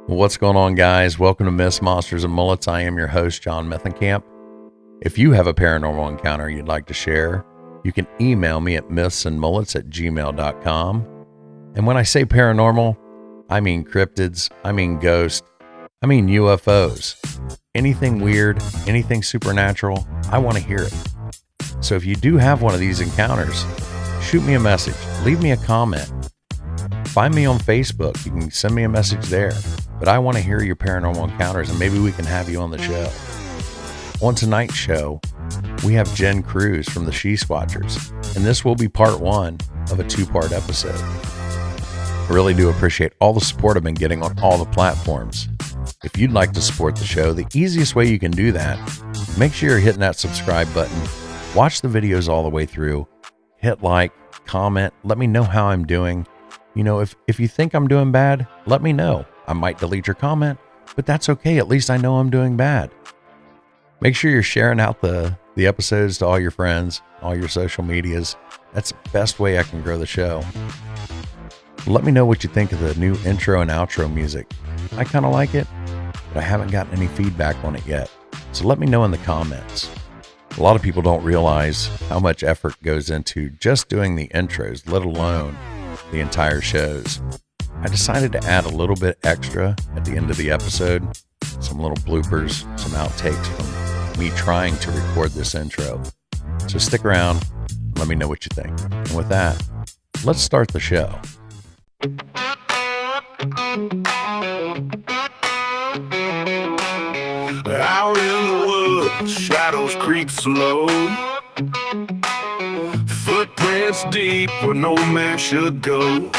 What's going on, guys? Welcome to Myths, Monsters, and Mullets. I am your host, John Methenkamp. If you have a paranormal encounter you'd like to share, you can email me at mythsandmullets@gmail.com. And when I say paranormal, I mean cryptids, I mean ghosts, I mean UFOs. Anything weird, anything supernatural, I want to hear it. So if you do have one of these encounters, shoot me a message, leave me a comment. Find me on Facebook. You can send me a message there. But I want to hear your paranormal encounters, and maybe we can have you on the show. On tonight's show, we have Jen Kruse from the She Squatchers, and this will be part one of a two-part episode. I really do appreciate all the support I've been getting on all the platforms. If you'd like to support the show, the easiest way you can do that, make sure you're hitting that subscribe button, watch the videos all the way through, hit like, comment, let me know how I'm doing. You know, if you think I'm doing bad, let me know. I might delete your comment, but that's okay. At least I know I'm doing bad. Make sure you're sharing out the episodes to all your friends, all your social medias. That's the best way I can grow the show. Let me know what you think of the new intro and outro music. I kind of like it, but I haven't gotten any feedback on it yet. So let me know in the comments. A lot of people don't realize how much effort goes into just doing the intros, let alone the entire shows. I decided to add a little bit extra at the end of the episode, some little bloopers, some outtakes from me trying to record this intro. So stick around, and let me know what you think. And with that, let's start the show. Out in the woods, shadows creep slow. Footprints deep where no man should go.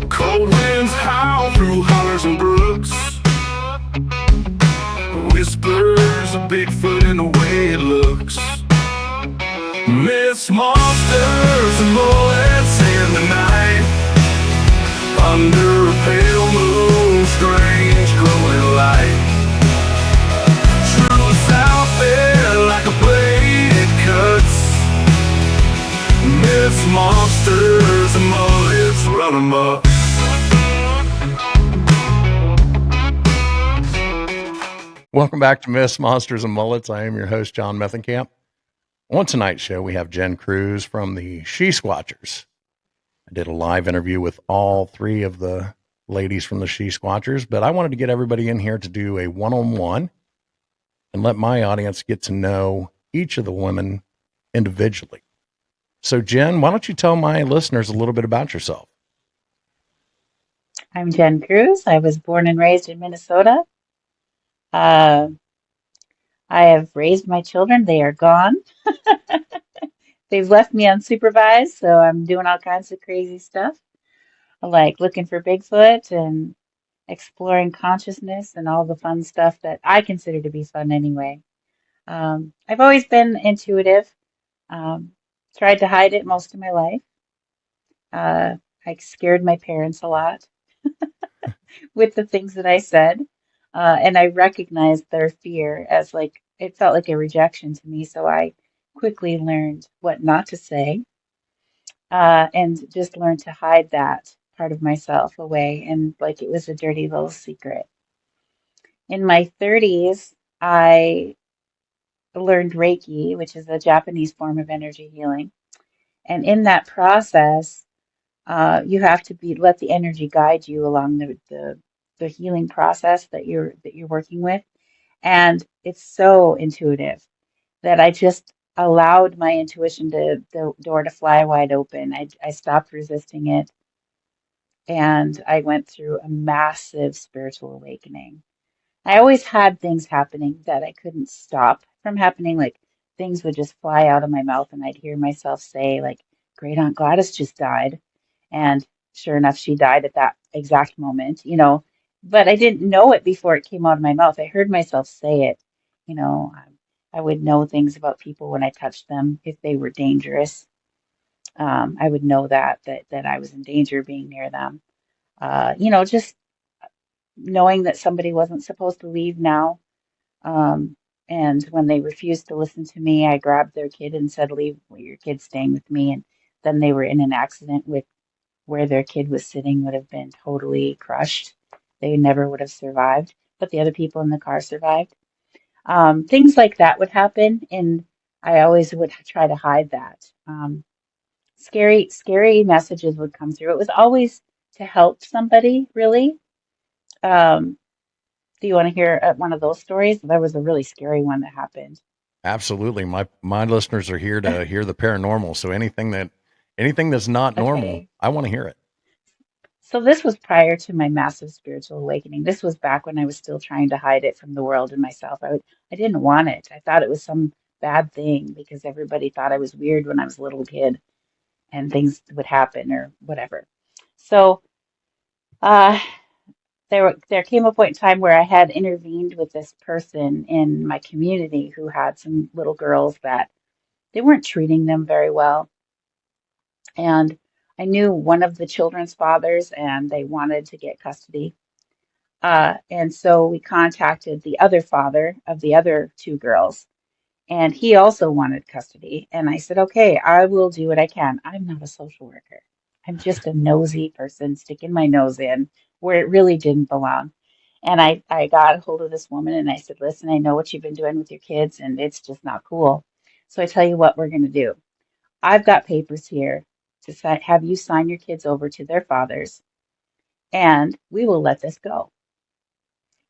Cold winds howl through hollers and brooks. Whispers of Bigfoot in the way it looks. Myths, monsters, and bullets in the night. Under a pale moon, strange glowing light. Truth's out there like a blade it cuts. Myths, monsters, and bullets run amok. Welcome back to Myths, Monsters, and Mullets. I am your host, John Methenkamp. On tonight's show, we have Jen Kruse from the She Squatchers. I did a live interview with all three of the ladies from the She Squatchers, but I wanted to get everybody in here to do a one-on-one and let my audience get to know each of the women individually. So, Jen, why don't you tell my listeners a little bit about yourself? I'm Jen Kruse. I was born and raised in Minnesota. I have raised my children. They are gone. They've left me unsupervised, so I'm doing all kinds of crazy stuff, like looking for Bigfoot and exploring consciousness and all the fun stuff that I consider to be fun anyway. I've always been intuitive, tried to hide it most of my life. I scared my parents a lot with the things that I said. And I recognized their fear as like, it felt like a rejection to me. So I quickly learned what not to say, and just learned to hide that part of myself away. And like it was a dirty little secret. In my 30s, I learned Reiki, which is a Japanese form of energy healing. And in that process, you have to let the energy guide you along the healing process that you're working with. And it's so intuitive that I just allowed my intuition the door to fly wide open. I stopped resisting it, and I went through a massive spiritual awakening. I always had things happening that I couldn't stop from happening. Like things would just fly out of my mouth, and I'd hear myself say, like, Great Aunt Gladys just died. And sure enough, she died at that exact moment, but I didn't know it before it came out of my mouth. I heard myself say it, you know. I would know things about people when I touched them if they were dangerous. I would know that I was in danger of being near them. Just knowing that somebody wasn't supposed to leave now. And when they refused to listen to me, I grabbed their kid and said, "Leave, your kid's staying with me." And then they were in an accident with where their kid was sitting would have been totally crushed. They never would have survived, but the other people in the car survived. Things like that would happen, and I always would try to hide that. Scary messages would come through. It was always to help somebody, really. Um, do you want to hear one of those stories? There was a really scary one that happened. Absolutely. My listeners are here to hear the paranormal. So anything that's not normal, Okay. I want to hear it. So this was prior to my massive spiritual awakening. This was back when I was still trying to hide it from the world and myself. I didn't want it. I thought it was some bad thing because everybody thought I was weird when I was a little kid and things would happen or whatever. So uh, there came a point in time where I had intervened with this person in my community who had some little girls that they weren't treating them very well. And I knew one of the children's fathers and they wanted to get custody. And so we contacted the other father of the other two girls, and he also wanted custody. And I said, okay, I will do what I can. I'm not a social worker. I'm just a nosy person sticking my nose in where it really didn't belong. And I got a hold of this woman and I said, listen, I know what you've been doing with your kids, and it's just not cool. So I tell you what we're going to do. I've got papers here to have you sign your kids over to their fathers, and we will let this go.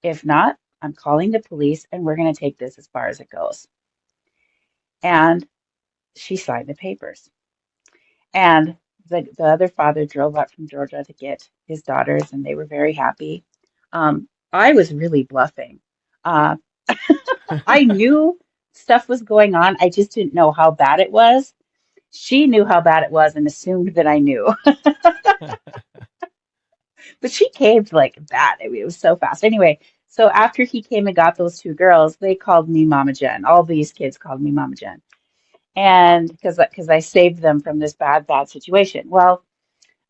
If not, I'm calling the police and we're going to take this as far as it goes. And she signed the papers. And the other father drove up from Georgia to get his daughters, and they were very happy. I was really bluffing. Uh, I knew stuff was going on. I just didn't know how bad it was. She knew how bad it was and assumed that I knew. But she caved like that. I mean, it was so fast. Anyway, so after he came and got those two girls, they called me Mama Jen. All these kids called me Mama Jen. And because I saved them from this bad situation. Well,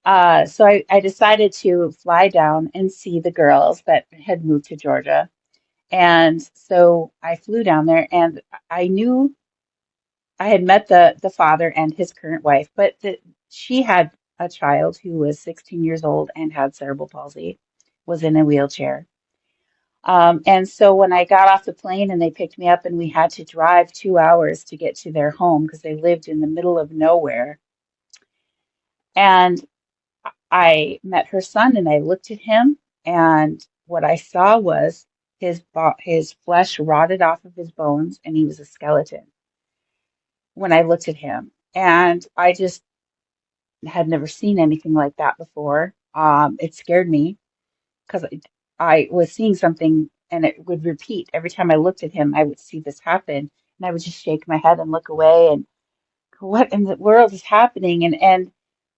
so I decided to fly down and see the girls that had moved to Georgia. And so I flew down there and I knew I had met the father and his current wife, but she had a child who was 16 years old and had cerebral palsy, was in a wheelchair. And so when I got off the plane and they picked me up and we had to drive 2 hours to get to their home because they lived in the middle of nowhere. And I met her son and I looked at him and what I saw was his flesh rotted off of his bones and he was a skeleton when I looked at him. And I just had never seen anything like that before. It scared me because I was seeing something and it would repeat every time I looked at him. I would see this happen, and I would just shake my head and look away and go, what in the world is happening? And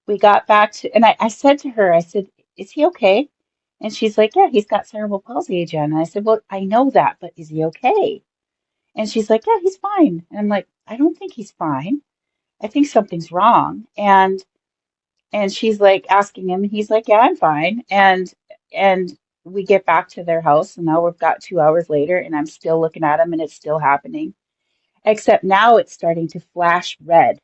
we got back to, and I said to her, I said, "Is he okay?" And she's like, "Yeah, he's got cerebral palsy, Jen." And I said, "Well, I know that, but is he okay?" And she's like, "Yeah, he's fine." And I'm like, "I don't think he's fine. I think something's wrong." And she's like asking him, and he's like, "Yeah, I'm fine." And we get back to their house, and now we've got 2 hours later, and I'm still looking at him, and it's still happening. Except now it's starting to flash red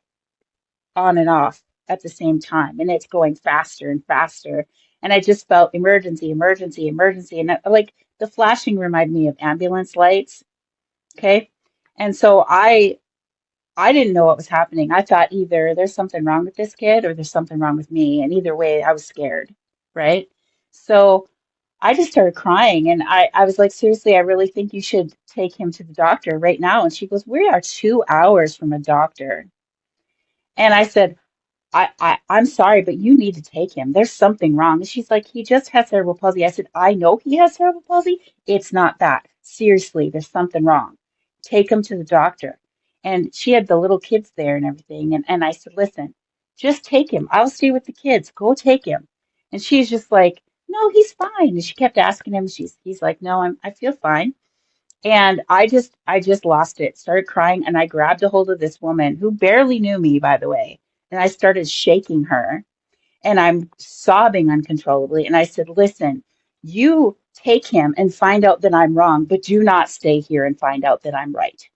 on and off at the same time, and it's going faster and faster. And I just felt emergency, emergency, emergency, and like the flashing reminded me of ambulance lights. Okay, and so I didn't know what was happening. I thought either there's something wrong with this kid or there's something wrong with me. And either way, I was scared, right? So I just started crying and I was like, seriously, I really think you should take him to the doctor right now. And she goes, we are 2 hours from a doctor. And I said, I'm sorry, but you need to take him. There's something wrong. And she's like, he just has cerebral palsy. I said, I know he has cerebral palsy. It's not that. Seriously, there's something wrong. Take him to the doctor. And she had the little kids there and everything. And I said, listen, just take him. I'll stay with the kids. Go take him. And she's just like, no, he's fine. And she kept asking him. He's like, no, I feel fine. And I just lost it, started crying, and I grabbed a hold of this woman who barely knew me, by the way. And I started shaking her, and I'm sobbing uncontrollably. And I said, listen, you take him and find out that I'm wrong, but do not stay here and find out that I'm right.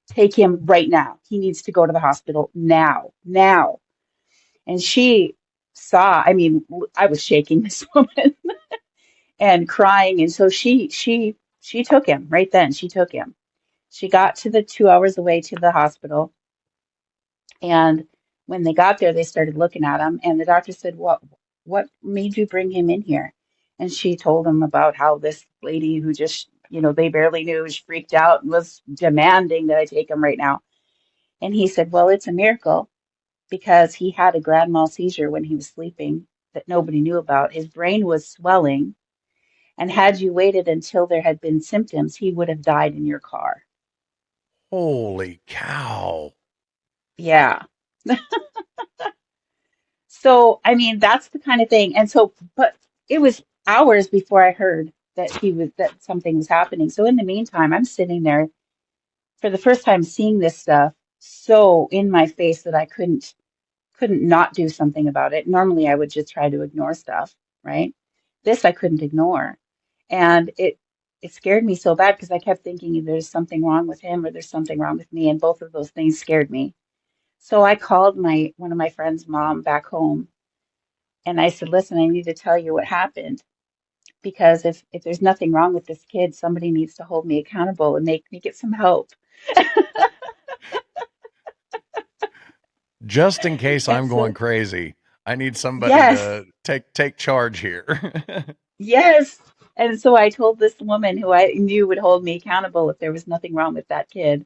Take him right now. He needs to go to the hospital now, now. And she saw, I mean, I was shaking this woman and crying. And so she took him right then. She took him. She got to the 2 hours away to the hospital. And when they got there, they started looking at him. And the doctor said, what made you bring him in here? And she told him about how this lady who just, they barely knew, was freaked out and was demanding that I take him right now. And he said, well, it's a miracle because he had a grand mal seizure when he was sleeping that nobody knew about. His brain was swelling. And had you waited until there had been symptoms, he would have died in your car. Holy cow. Yeah. So, I mean, that's the kind of thing. And so, but it was hours before I heard that something was happening. So in the meantime, I'm sitting there for the first time seeing this stuff so in my face that I couldn't not do something about it. Normally I would just try to ignore stuff, right? This I couldn't ignore. And it scared me so bad because I kept thinking there's something wrong with him or there's something wrong with me, and both of those things scared me. So I called my one of my friend's mom back home and I said, "Listen, I need to tell you what happened because if there's nothing wrong with this kid, somebody needs to hold me accountable and make me get some help." Just in case And I'm going so, crazy, I need somebody yes, to take charge here. yes. And so I told this woman who I knew would hold me accountable if there was nothing wrong with that kid,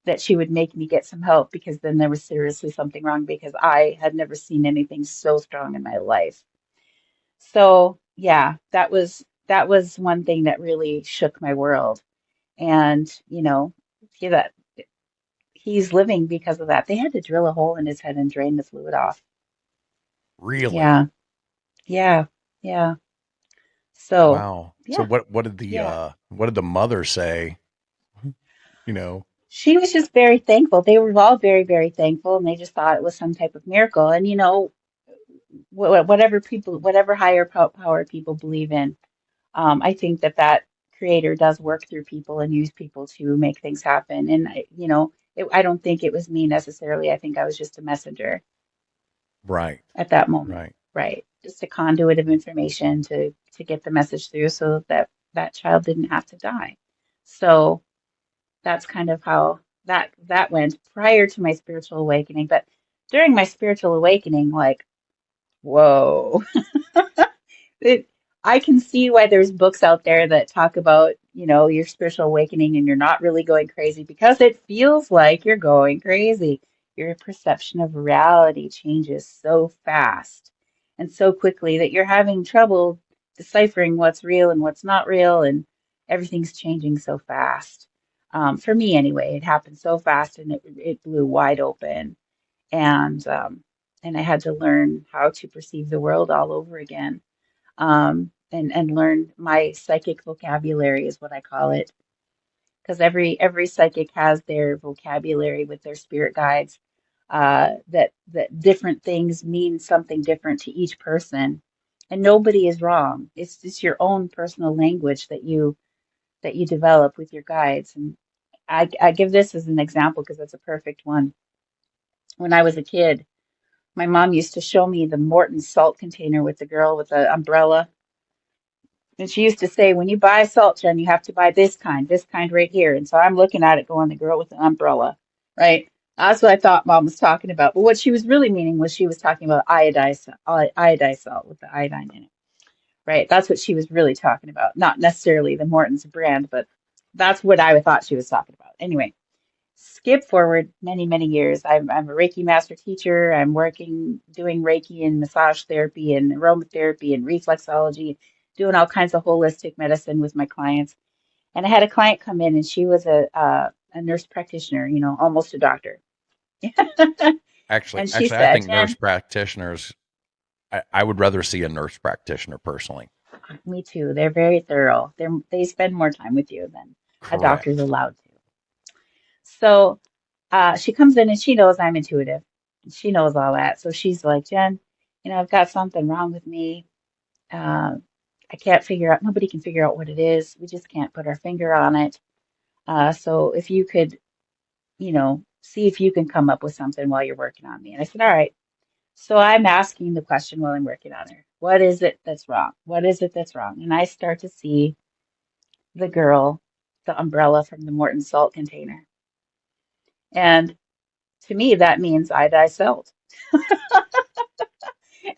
that she would make me get some help because then there was seriously something wrong because I had never seen anything so strong in my life. So yeah, that was one thing that really shook my world. And that he's living because of that. They had to drill a hole in his head and drain the fluid off. Really? Yeah, yeah, yeah. So Wow. So yeah, yeah. what did the mother say? You know, She was just very thankful. They were all very, very thankful, and they just thought it was some type of miracle. And whatever higher power people believe in, I think that creator does work through people and use people to make things happen. And I don't think it was me necessarily. I think I was just a messenger right, at that moment, right. right? Just a conduit of information to get the message through, so that that child didn't have to die. So that's kind of how that went prior to my spiritual awakening. But during my spiritual awakening, like, whoa. it, I can see why there's books out there that talk about, your spiritual awakening and you're not really going crazy because it feels like you're going crazy. Your perception of reality changes so fast and so quickly that you're having trouble deciphering what's real and what's not real, and everything's changing so fast. For me, anyway, it happened so fast and it blew wide open, and I had to learn how to perceive the world all over again, and learn my psychic vocabulary is what I call it, because every psychic has their vocabulary with their spirit guides. That different things mean something different to each person, and nobody is wrong. It's just your own personal language that you develop with your guides. And I give this as an example because it's a perfect one. When I was a kid, my mom used to show me the Morton salt container with the girl with the umbrella. And she used to say, when you buy salt, Jen, you have to buy this kind right here. And so I'm looking at it going, the girl with the umbrella, right? That's what I thought mom was talking about. But what she was really meaning was she was talking about iodized salt with the iodine in it, right? That's what she was really talking about. Not necessarily the Morton's brand, but that's what I thought she was talking about. Anyway, skip forward many, many years. I'm a Reiki master teacher. I'm doing Reiki and massage therapy and aromatherapy and reflexology, doing all kinds of holistic medicine with my clients. And I had a client come in, and she was a nurse practitioner, almost a doctor. Actually, And she actually, I said, think nurse Jen, practitioners. I would rather see a nurse practitioner personally. me too. They're very thorough. They spend more time with you than a doctor's Correct. allowed to. So she comes in and she knows I'm intuitive. She knows all that. So she's like, Jen, I've got something wrong with me. Uh, I can't figure out, nobody can figure out what it is. We just can't put our finger on it. So if you could, see if you can come up with something while you're working on me. And I said, all right. So I'm asking the question while I'm working on her. What is it that's wrong? What is it that's wrong? And I start to see the girl, the umbrella from the Morton salt container. And to me, that means iodized salt.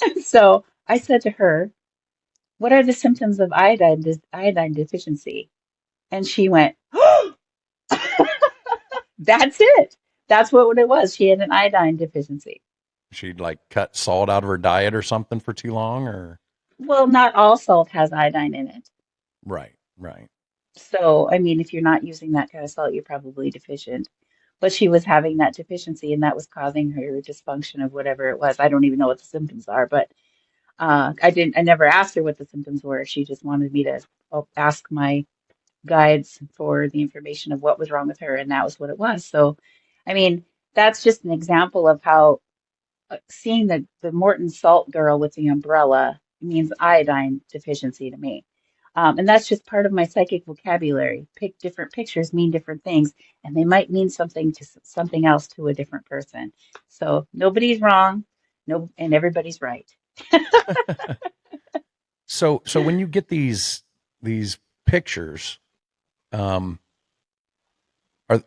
And so I said to her, what are the symptoms of iodine deficiency? And she went, oh, that's it. That's what it was. She had an iodine deficiency. She'd like cut salt out of her diet or something for too long, or Well, not all salt has iodine in it. right, right. So, I mean, if you're not using that kind of salt, you're probably deficient. But she was having that deficiency, and that was causing her dysfunction of whatever it was. I don't even know what the symptoms are, but I never asked her what the symptoms were. She just wanted me to ask my guides for the information of what was wrong with her, and that was what it was. So, I mean, that's just an example of how seeing the Morton Salt girl with the umbrella means iodine deficiency to me. And that's just part of my psychic vocabulary. Pick different pictures mean different things, and they might mean something to something else to a different person. So nobody's wrong, no, and everybody's right. So when you get these pictures, um,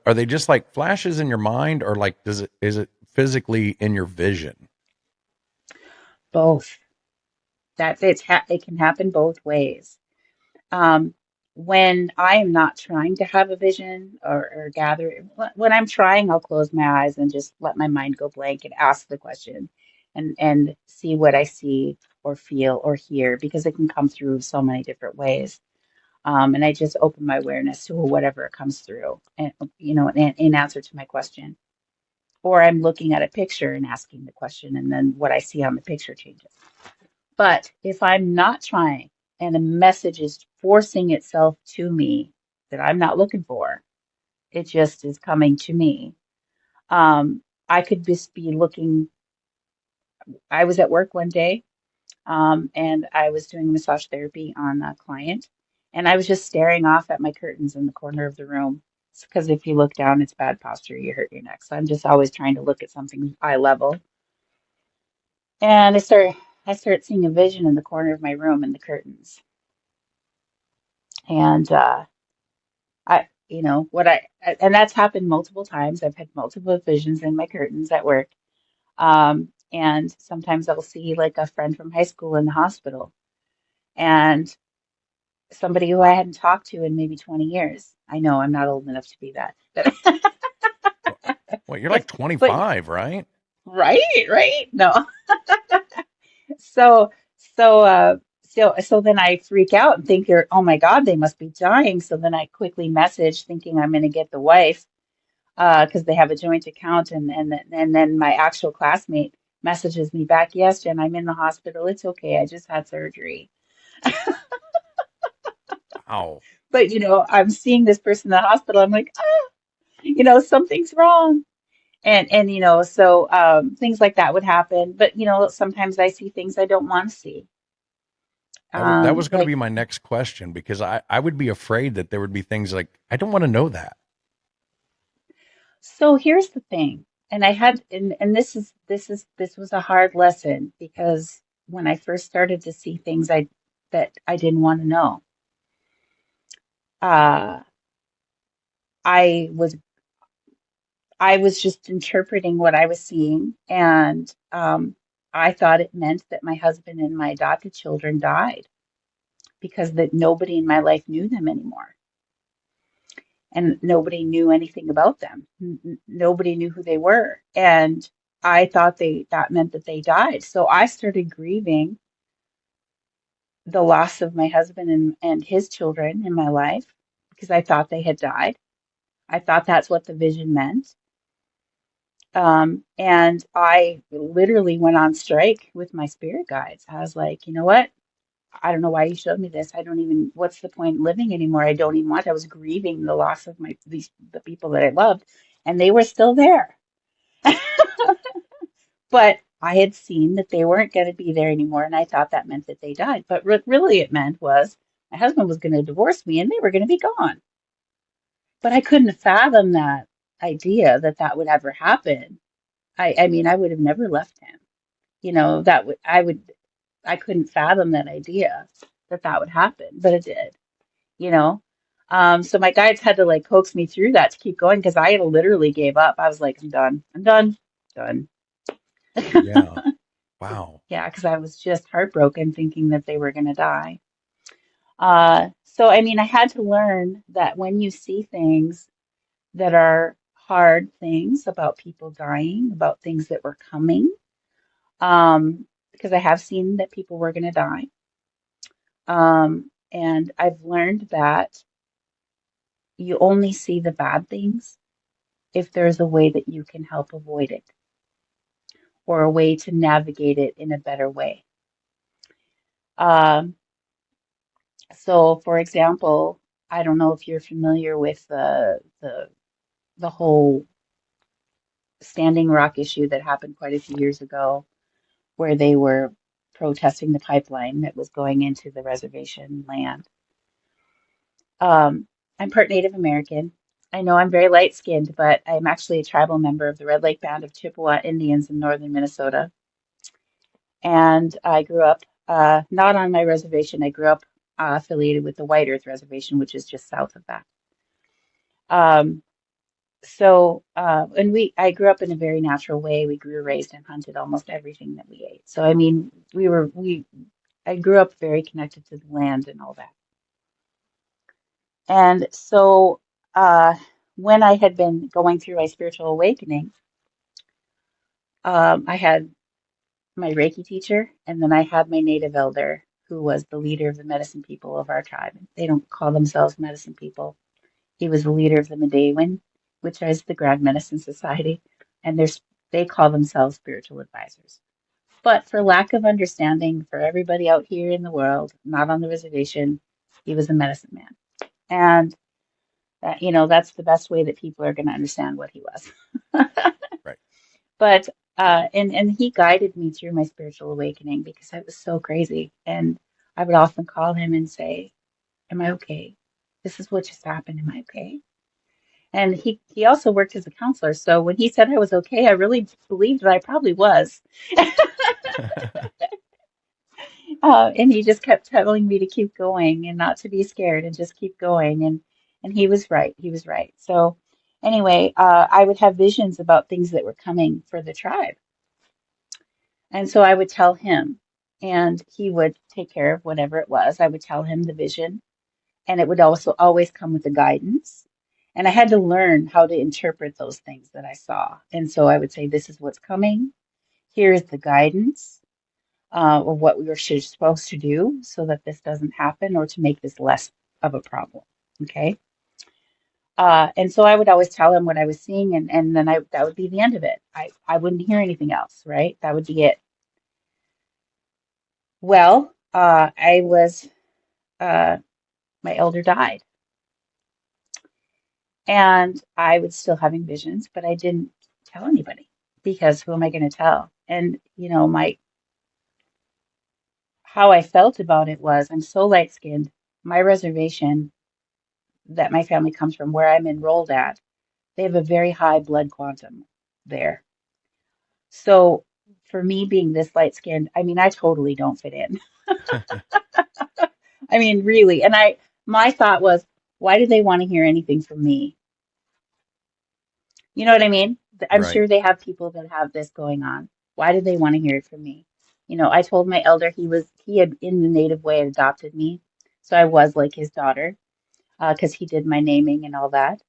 are they just like flashes in your mind, or like does it is it physically in your vision? Both. It can happen both ways. Um, when I am not trying to have a vision or gather, when I'm trying, I'll close my eyes and just let my mind go blank and ask the question and see what I see or feel or hear because it can come through so many different ways. And I just open my awareness to whatever comes through and, in answer to my question. Or I'm looking at a picture and asking the question, and then what I see on the picture changes. But if I'm not trying and a message is forcing itself to me that I'm not looking for, it just is coming to me. I could just be looking. I was at work one day and I was doing massage therapy on a client, and I was just staring off at my curtains in the corner of the room. Because if you look down, it's bad posture, you hurt your neck. So I'm just always trying to look at something eye level. And I start seeing a vision in the corner of my room in the curtains. And and that's happened multiple times. I've had multiple visions in my curtains at work. And sometimes I'll see like a friend from high school in the hospital and somebody who I hadn't talked to in maybe 20 years. I know I'm not old enough to be that, but Well, you're like but but 25, right? right? No. So so then I freak out and think they're, oh my God, they must be dying. So then I quickly message thinking I'm going to get the wife because they have a joint account, and then my actual classmate messages me back, yes, Jen, I'm in the hospital. It's okay. I just had surgery. Wow. But I'm seeing this person in the hospital. I'm like, something's wrong. And so things like that would happen. But sometimes I see things I don't want to see. That was going to Like be my next question because I would be afraid that there would be things like I don't want to know that. so here's the thing. And I had and this was a hard lesson because when I first started to see things that I didn't want to know, uh, I was I was just interpreting what I was seeing, and I thought it meant that my husband and my adopted children died because that nobody in my life knew them anymore, and nobody knew anything about them. Nobody knew who they were, and I thought that meant that they died. So I started grieving the loss of my husband and his children in my life because I thought they had died. I thought that's what the vision meant. And I literally went on strike with my spirit guides. I was like, you know what? I don't know why you showed me this. I don't even, what's the point in living anymore? I don't even want. I was grieving the loss of the people that I loved, and they were still there. But I had seen that they weren't going to be there anymore, and I thought that meant that they died. But what really it meant was my husband was going to divorce me, and they were going to be gone. But I couldn't fathom that idea that that would ever happen. I mean, I would have never left him. that I couldn't fathom that idea that that would happen, but it did, you know. So my guides had to like coax me through that to keep going because I had literally gave up. I was like, I'm done. I'm done. Done. Yeah. Wow. Yeah, because I was just heartbroken thinking that they were going to die. So, I mean, I had to learn that when you see things that are hard things about people dying, about things that were coming, because I have seen that people were going to die. And I've learned that you only see the bad things if there's a way that you can help avoid it or a way to navigate it in a better way. Um, so, for example, I don't know if you're familiar with the whole Standing Rock issue that happened quite a few years ago, where they were protesting the pipeline that was going into the reservation land. Um, I'm part Native American. I know I'm very light-skinned, but I'm actually a tribal member of the Red Lake Band of Chippewa Indians in northern Minnesota. And I grew up not on my reservation. I grew up affiliated with the White Earth Reservation, which is just south of that. Um, and I grew up in a very natural way. We grew, raised, and hunted almost everything that we ate. So, I mean, I grew up very connected to the land and all that. And so, when I had been going through my spiritual awakening, I had my Reiki teacher, and then I had my native elder, who was the leader of the medicine people of our tribe. They don't call themselves medicine people. He was the leader of the Medewin, which is the Grand Medicine Society, and they call themselves spiritual advisors. But for lack of understanding for everybody out here in the world, not on the reservation, he was a medicine man. And that's the best way that people are going to understand what he was. Right. But and he guided me through my spiritual awakening because I was so crazy. And I would often call him and say, "Am I okay? This is what just happened. Am I okay?" And he also worked as a counselor. So when he said I was okay, I really believed that I probably was. And he just kept telling me to keep going and not to be scared and just keep going. And he was right. He was right. So anyway, I would have visions about things that were coming for the tribe. And so I would tell him, and he would take care of whatever it was. I would tell him the vision, and it would also always come with the guidance. And I had to learn how to interpret those things that I saw. And so I would say, this is what's coming. Here is the guidance of what we were supposed to do so that this doesn't happen or to make this less of a problem. Okay. And so I would always tell him what I was seeing, and then that would be the end of it. I wouldn't hear anything else, right? That would be it. Well, uh, my elder died, and I was still having visions, but I didn't tell anybody because who am I going to tell? And, how I felt about it was I'm so light skinned. My reservation that my family comes from, where I'm enrolled at, they have a very high blood quantum there. So for me being this light skinned, I mean, I totally don't fit in. I mean, really. And my thought was, why do they want to hear anything from me? You know what I mean? I'm Right. sure they have people that have this going on. Why do they want to hear it from me? I told my elder he had in the native way adopted me. So I was like his daughter, because he did my naming and all that.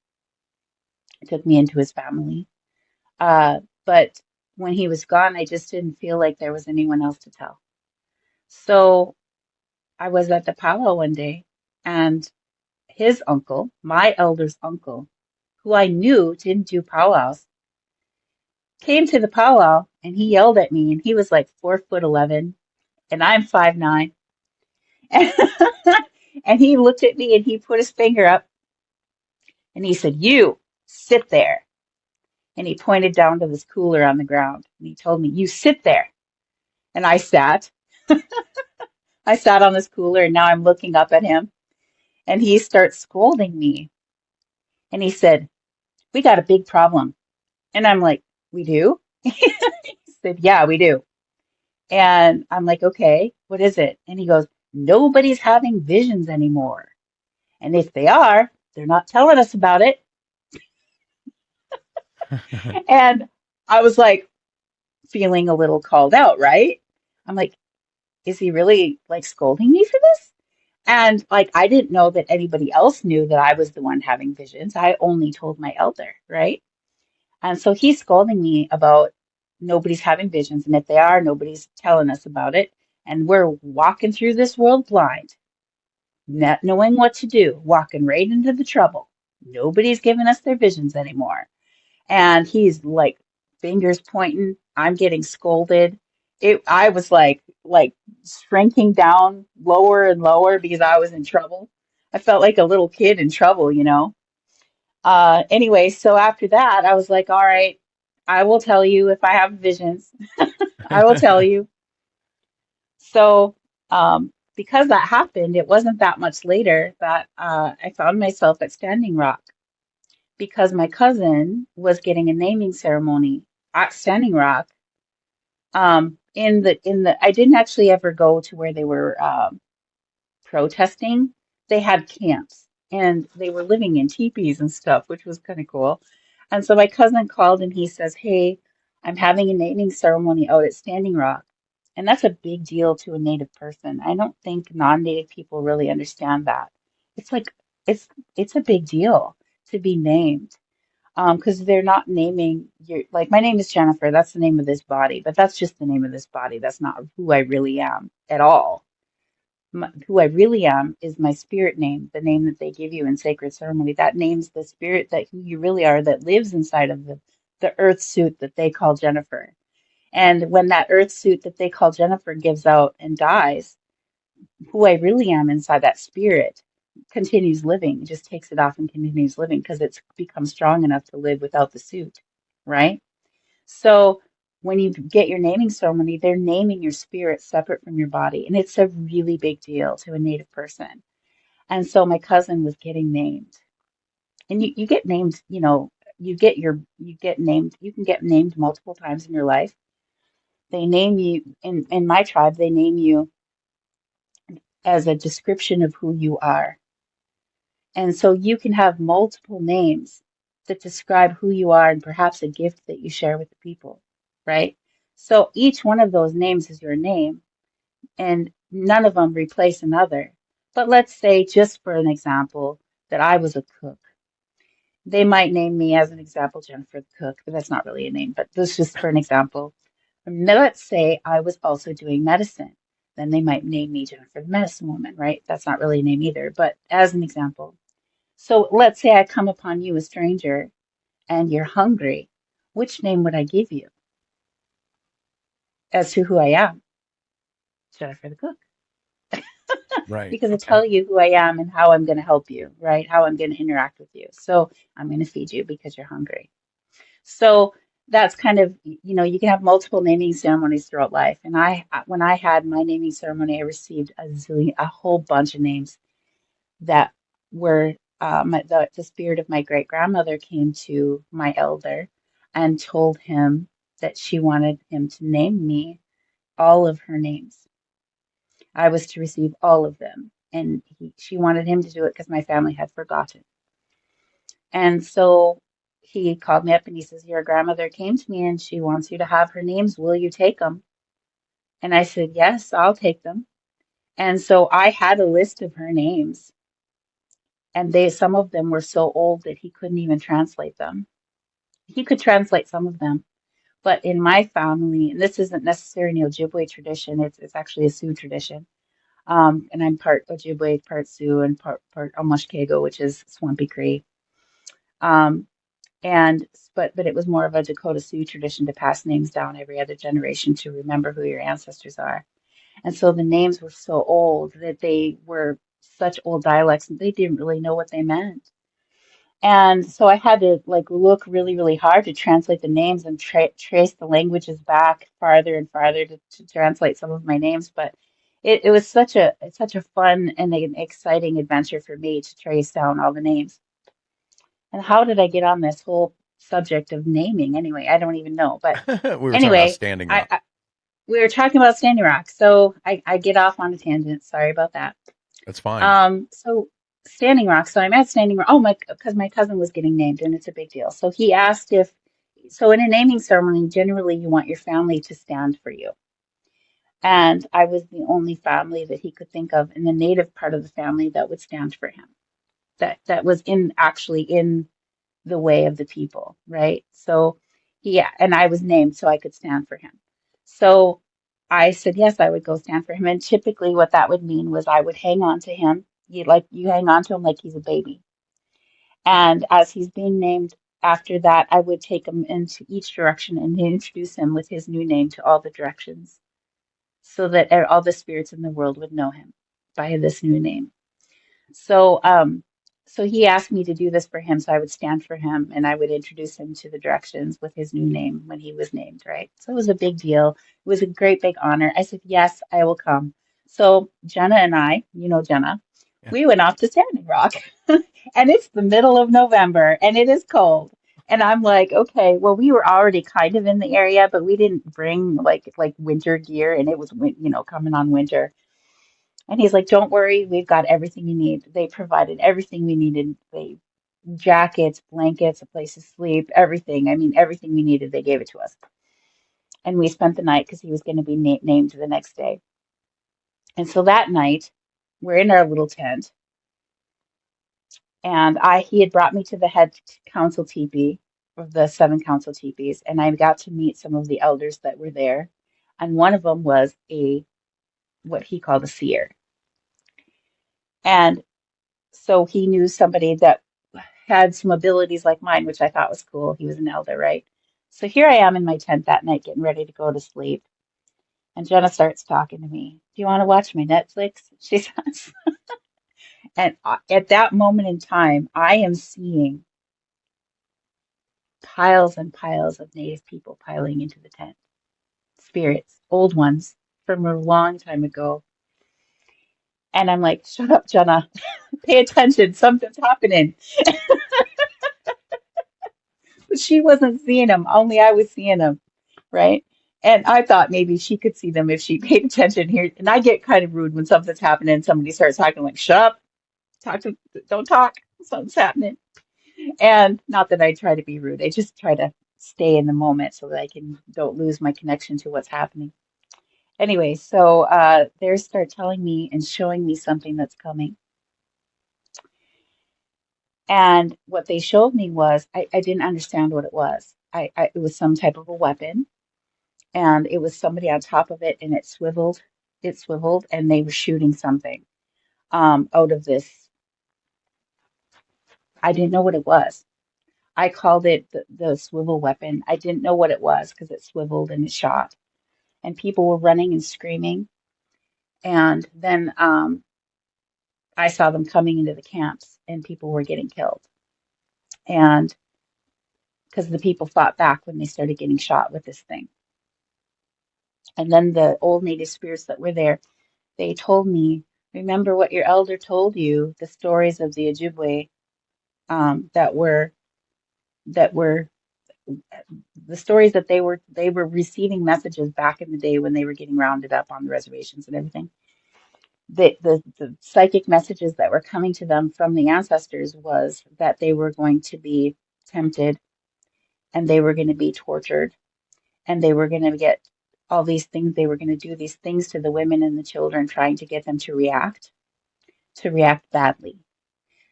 He took me into his family. But when he was gone, I just didn't feel like there was anyone else to tell. So I was at the powwow one day, and his uncle, my elder's uncle, who I knew didn't do powwows, came to the powwow and he yelled at me, and he was like 4'11" and I'm 5'9". And he looked at me and he put his finger up and he said, "You sit there." And he pointed down to this cooler on the ground and he told me, "You sit there." And I sat. I sat on this cooler and now I'm looking up at him and he starts scolding me. And he said, "We got a big problem." And I'm like, "We do?" He said, "Yeah, we do." And I'm like, okay, what is it? And he goes, nobody's having visions anymore. And if they are, they're not telling us about it. And I was like feeling a little called out, right? I'm like, is he really like scolding me for this? And like, I didn't know that anybody else knew that I was the one having visions. I only told my elder, right? And so he's scolding me about nobody's having visions. And if they are, nobody's telling us about it. And we're walking through this world blind, not knowing what to do, walking right into the trouble. Nobody's giving us their visions anymore. And he's like fingers pointing. I'm getting scolded. I was like shrinking down lower and lower because I was in trouble. I felt like a little kid in trouble, you know. Anyway, so after that, I was like, all right, I will tell you if I have visions. I will tell you. So, because that happened, it wasn't that much later that I found myself at Standing Rock because my cousin was getting a naming ceremony at Standing Rock. I didn't actually ever go to where they were protesting. They had camps and they were living in teepees and stuff, which was kind of cool. And so my cousin called and he says, "Hey, I'm having a naming ceremony out at Standing Rock." And that's a big deal to a Native person. I don't think non-Native people really understand that. It's like it's it's a big deal to be named. Because they're not naming your like my name is Jennifer, that's the name of this body, but that's just the name of this body. That's not who I really am at all. Who I really am is my spirit name, the name that they give you in sacred ceremony. That name's the spirit that who you really are that lives inside of the earth suit that they call Jennifer. And when that earth suit that they call Jennifer gives out and dies, who I really am inside that spirit continues living, just takes it off and continues living because it's become strong enough to live without the suit, right? So when you get your naming ceremony, they're naming your spirit separate from your body, and it's a really big deal to a Native person. And so my cousin was getting named, and you get named, you know, you get named, you can get named multiple times in your life. They name you in my tribe, they name you as a description of who you are. And so you can have multiple names that describe who you are and perhaps a gift that you share with the people, right? So each one of those names is your name, and none of them replace another. But let's say, just for an example, that I was a cook. They might name me as an example, Jennifer the Cook, but that's not really a name, but this is just for an example. Now, let's say I was also doing medicine. Then they might name me Jennifer the Medicine Woman, right? That's not really a name either, but as an example. So let's say I come upon you, a stranger, and you're hungry. Which name would I give you as to who I am? Jennifer the Cook. Right. Because I Okay. tell you who I am and how I'm going to help you, right? How I'm going to interact with you. So I'm going to feed you because you're hungry. So that's kind of, you know, you can have multiple naming ceremonies throughout life. And when I had my naming ceremony, I received a whole bunch of names that were the spirit of my great grandmother came to my elder and told him that she wanted him to name me all of her names. I was to receive all of them, and she wanted him to do it because my family had forgotten. And so he called me up and he says, "Your grandmother came to me and she wants you to have her names. Will you take them?" And I said, "Yes, I'll take them." And so I had a list of her names, and some of them were so old that he couldn't even translate them. He could translate some of them, but in my family, and this isn't necessarily an Ojibwe tradition, it's actually a Sioux tradition. And I'm part Ojibwe, part Sioux, and part Almushkego, which is Swampy Cree. Um, and but it was more of a Dakota Sioux tradition to pass names down every other generation to remember who your ancestors are. And so the names were so old that they were such old dialects and they didn't really know what they meant. And so I had to like look really, really hard to translate the names and trace the languages back farther and farther to translate some of my names. But it was it's such a fun and an exciting adventure for me to trace down all the names. And how did I get on this whole subject of naming anyway? I don't even know. But We were talking about anyway, Standing I, Rock. we were talking about Standing Rock, so I get off on a tangent. Sorry about that. That's fine. So Standing Rock. So I'm at Standing Rock. Oh my, because my cousin was getting named, and it's a big deal. So he asked if, so in a naming ceremony, generally you want your family to stand for you. And I was the only family that he could think of in the native part of the family that would stand for him. That was in actually in the way of the people, right? So yeah, and I was named so I could stand for him. So I said yes, I would go stand for him. And typically what that would mean was I would hang on to him. You hang on to him like he's a baby. And as he's being named after that, I would take him into each direction and introduce him with his new name to all the directions so that all the spirits in the world would know him by this new name. So, so he asked me to do this for him, so I would stand for him and I would introduce him to the directions with his new name when he was named, right? So it was a big deal. It was a great big honor. I said, yes, I will come. So Jenna and I, you know Jenna, Yeah. we went off to Standing Rock, and it's the middle of November and it is cold. And I'm like, okay, well, we were already kind of in the area, but we didn't bring like winter gear, and it was coming on winter. And he's like, don't worry, we've got everything you need. They provided everything we needed. They jackets, blankets, a place to sleep, everything. I mean, everything we needed, they gave it to us. And we spent the night because he was going to be named the next day. And so that night, we're in our little tent, and he had brought me to the head council teepee of the 7 council teepees, and I got to meet some of the elders that were there. And one of them was what he called a seer. And so he knew somebody that had some abilities like mine, which I thought was cool. He was an elder, right? So here I am in my tent that night, getting ready to go to sleep. And Jenna starts talking to me. Do you want to watch my Netflix? She says. And at that moment in time, I am seeing piles and piles of native people piling into the tent. Spirits, old ones from a long time ago. And I'm like, shut up, Jenna. Pay attention. Something's happening. But she wasn't seeing them. Only I was seeing them. Right? And I thought maybe she could see them if she paid attention here. And I get kind of rude when something's happening and somebody starts talking like, shut up, don't talk, something's happening. And not that I try to be rude, I just try to stay in the moment so that I don't lose my connection to what's happening. Anyway, so they start telling me and showing me something that's coming. And what they showed me was, I didn't understand what it was. It was some type of a weapon, and it was somebody on top of it, and it swiveled, and they were shooting something out of this. I didn't know what it was. I called it the swivel weapon. I didn't know what it was because it swiveled and it shot, and people were running and screaming. And then I saw them coming into the camps, and people were getting killed. And because the people fought back when they started getting shot with this thing. And then the old native spirits that were there, they told me, remember what your elder told you, the stories of the Ojibwe that were the stories that they were receiving messages back in the day when they were getting rounded up on the reservations and everything. The psychic messages that were coming to them from the ancestors was that they were going to be tempted, and they were going to be tortured, and they were going to get all these things. They were going to do these things to the women and the children, trying to get them to react badly,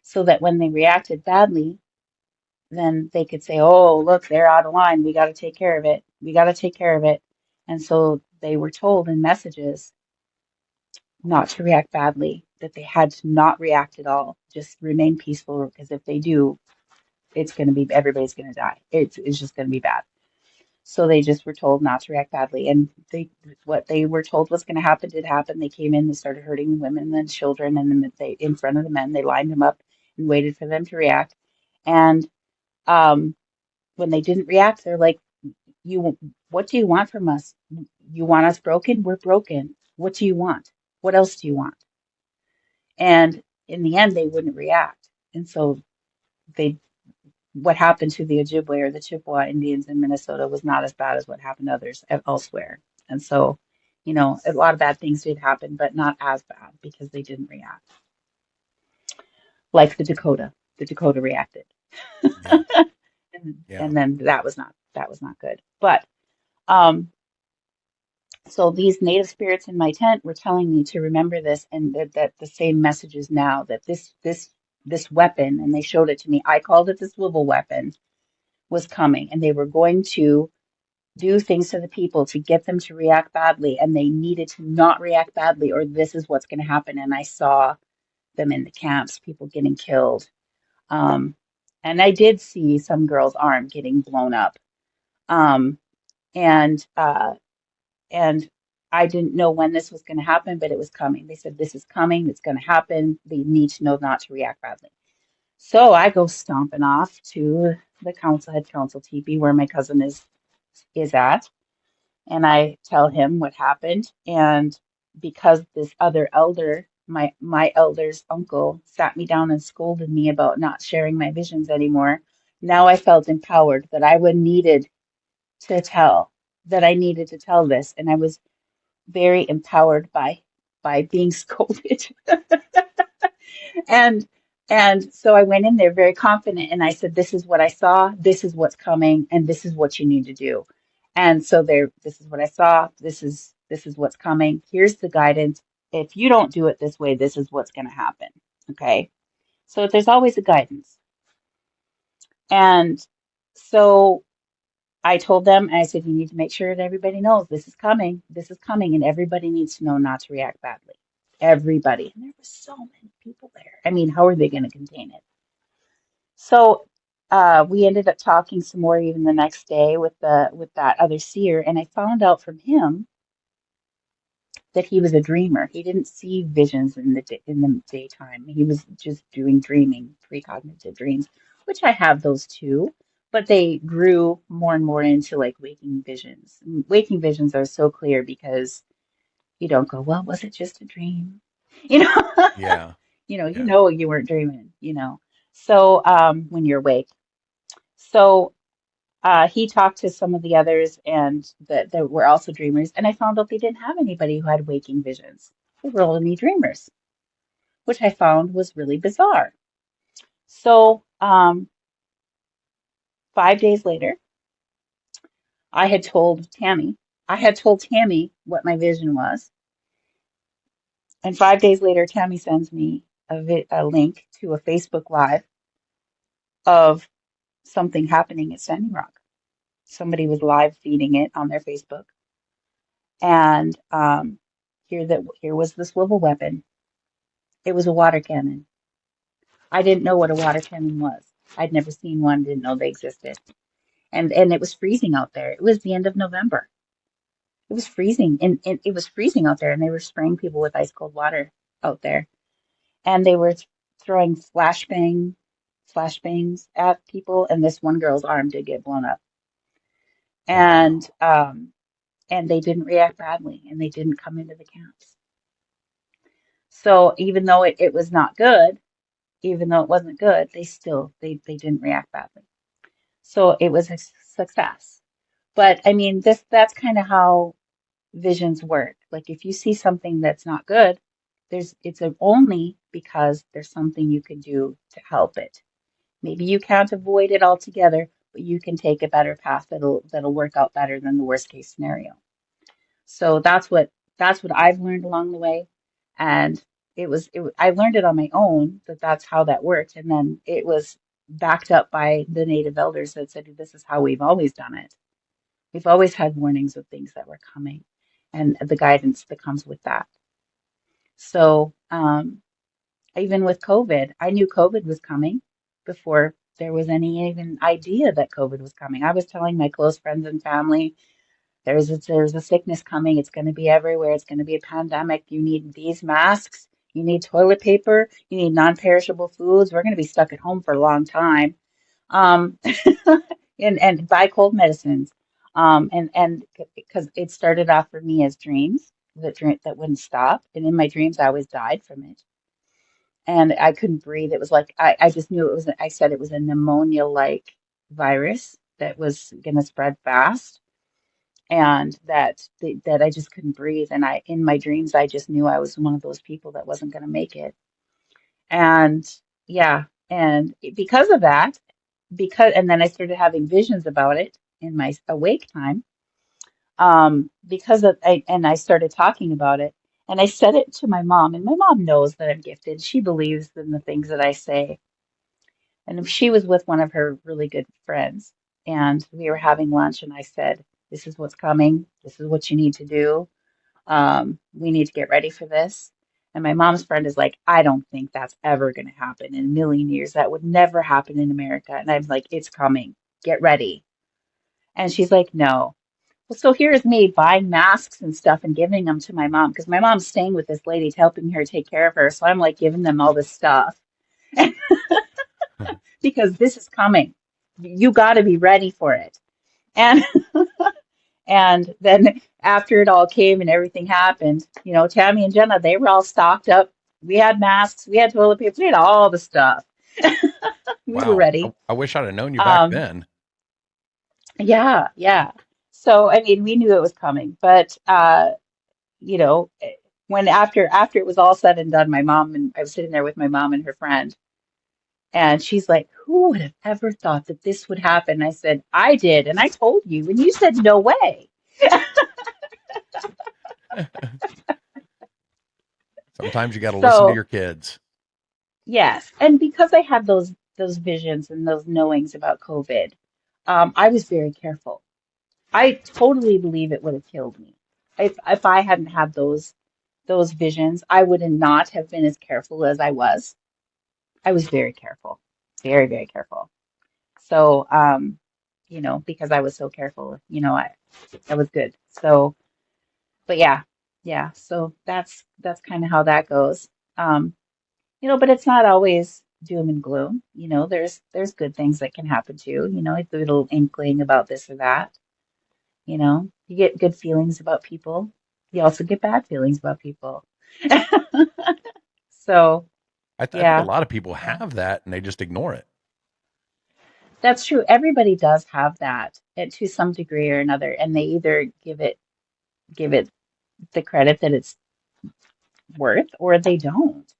so that when they reacted badly, then they could say, oh, look, they're out of line. We got to take care of it. We got to take care of it. And so they were told in messages not to react badly, that they had to not react at all, just remain peaceful, because if they do, everybody's going to die. It's just going to be bad. So they just were told not to react badly. And what they were told was going to happen did happen. They came in, they started hurting the women and the children, and then in front of the men, they lined them up and waited for them to react. And when they didn't react, they're like, what do you want from us? You want us broken? We're broken. What do you want? What else do you want? And in the end, they wouldn't react. And so what happened to the Ojibwe or the Chippewa Indians in Minnesota was not as bad as what happened to others elsewhere. And so, a lot of bad things did happen, but not as bad because they didn't react. Like the Dakota. The Dakota reacted. Yeah. Yeah. And then that was not good. But um so these native spirits in my tent were telling me to remember this, and that the same messages now, that this weapon, and they showed it to me. I called it the swivel weapon, was coming, and they were going to do things to the people to get them to react badly, and they needed to not react badly, or this is what's going to happen. And I saw them in the camps, people getting killed. Um, and I did see some girl's arm getting blown up. Um, and and I didn't know when this was going to happen, but it was coming. They said, this is coming, it's going to happen. They need to know not to react badly. So I go stomping off to the head council teepee where my cousin is at, and I tell him what happened. And because this other elder, my elder's uncle, sat me down and scolded me about not sharing my visions anymore, now I felt empowered that to tell, that I needed to tell this. And I was very empowered by being scolded. And so I went in there very confident, and I said, this is what I saw, this is what's coming, and this is what you need to do. And so this is what I saw, this is what's coming. Here's the guidance. If you don't do it this way, this is what's going to happen. Okay? So there's always a guidance. And so I told them, and I said, you need to make sure that everybody knows this is coming, and everybody needs to know not to react badly. Everybody. And there were so many people there. I mean, how are they going to contain it? So we ended up talking some more even the next day with that other seer, and I found out from him that he was a dreamer. He didn't see visions in the daytime. He was just doing dreaming, precognitive dreams, which I have those too, but they grew more and more into like waking visions. And waking visions are so clear because you don't go, well, was it just a dream? You know, Yeah. you Yeah. know you weren't dreaming. So when you're awake. So he talked to some of the others, and that were also dreamers, and I found out they didn't have anybody who had waking visions. They were only dreamers, which I found was really bizarre. So 5 days later, I had told Tammy what my vision was, and 5 days later, Tammy sends me a link to a Facebook Live of something happening at Standing Rock. Somebody was live feeding it on their Facebook, and here was the swivel weapon. It was a water cannon. I didn't know what a water cannon was. I'd never seen one, didn't know they existed. And it was freezing out there. It was the end of November. It was freezing, and it was freezing out there, and they were spraying people with ice cold water out there. And they were throwing flashbangs at people, and this one girl's arm did get blown up. Oh, wow. And they didn't react badly, and they didn't come into the camps. So even though it was not good, even though it wasn't good, they didn't react badly. So it was a success. But I mean, that's kind of how visions work. Like if you see something that's not good, it's only because there's something you can do to help it. Maybe you can't avoid it altogether, but you can take a better path that'll work out better than the worst case scenario. So that's what I've learned along the way, and I learned it on my own, that's how that worked, and then it was backed up by the native elders that said this is how we've always done it. We've always had warnings of things that were coming, and the guidance that comes with that. So even with COVID, I knew COVID was coming before there was any even idea that COVID was coming. I was telling my close friends and family, there's a sickness coming. It's going to be everywhere. It's going to be a pandemic. You need these masks. You need toilet paper. You need non-perishable foods. We're going to be stuck at home for a long time. Um, and buy cold medicines. And because it started off for me as dreams that wouldn't stop. And in my dreams, I always died from it. And I couldn't breathe. It was like, I just knew I said it was a pneumonia-like virus that was going to spread fast. and that I just couldn't breathe. And in my dreams, I just knew I was one of those people that wasn't going to make it. And yeah, and because of that, and then I started having visions about it in my awake time. Because of I started talking about it, and I said it to my mom, and my mom knows that I'm gifted. She believes in the things that I say. And she was with one of her really good friends, and we were having lunch, and I said, "This is what's coming. This is what you need to do. We need to get ready for this." And my mom's friend is like, "I don't think that's ever going to happen in a million years. That would never happen in America." And I'm like, "It's coming. Get ready." And she's like, "No." Well, so here's me buying masks and stuff and giving them to my mom because my mom's staying with this lady, helping her take care of her. So I'm like giving them all this stuff because this is coming. You got to be ready for it. And and then after it all came and everything happened, Tammy and Jenna, they were all stocked up. We had masks, we had toilet paper, we had all the stuff. We were Wow. ready. I wish I'd have known you back Um, then. yeah, yeah. So I mean, we knew it was coming, but you know, when after it was all said and done, my mom and I was sitting there with my mom and her friend, and she's like, "Who would have ever thought that this would happen?" I said, "I did, and I told you, and you said no way." Sometimes you got to listen to So your kids. yes, and because I had those visions and those knowings about COVID, I was very careful. I totally believe it would have killed me. If I hadn't had those visions, I would not have been as careful as I was. I was very careful, very, very careful. So, because I was so careful, I was good. So, but yeah, yeah. So that's kind of how that goes. Um, but it's not always doom and gloom. There's good things that can happen too. A little inkling about this or that. You get good feelings about people. You also get bad feelings about people. So, I think a yeah, lot of people yeah. have that and they just ignore it. That's true. Everybody does have that to some degree or another, and they either give it the credit that it's worth or they don't.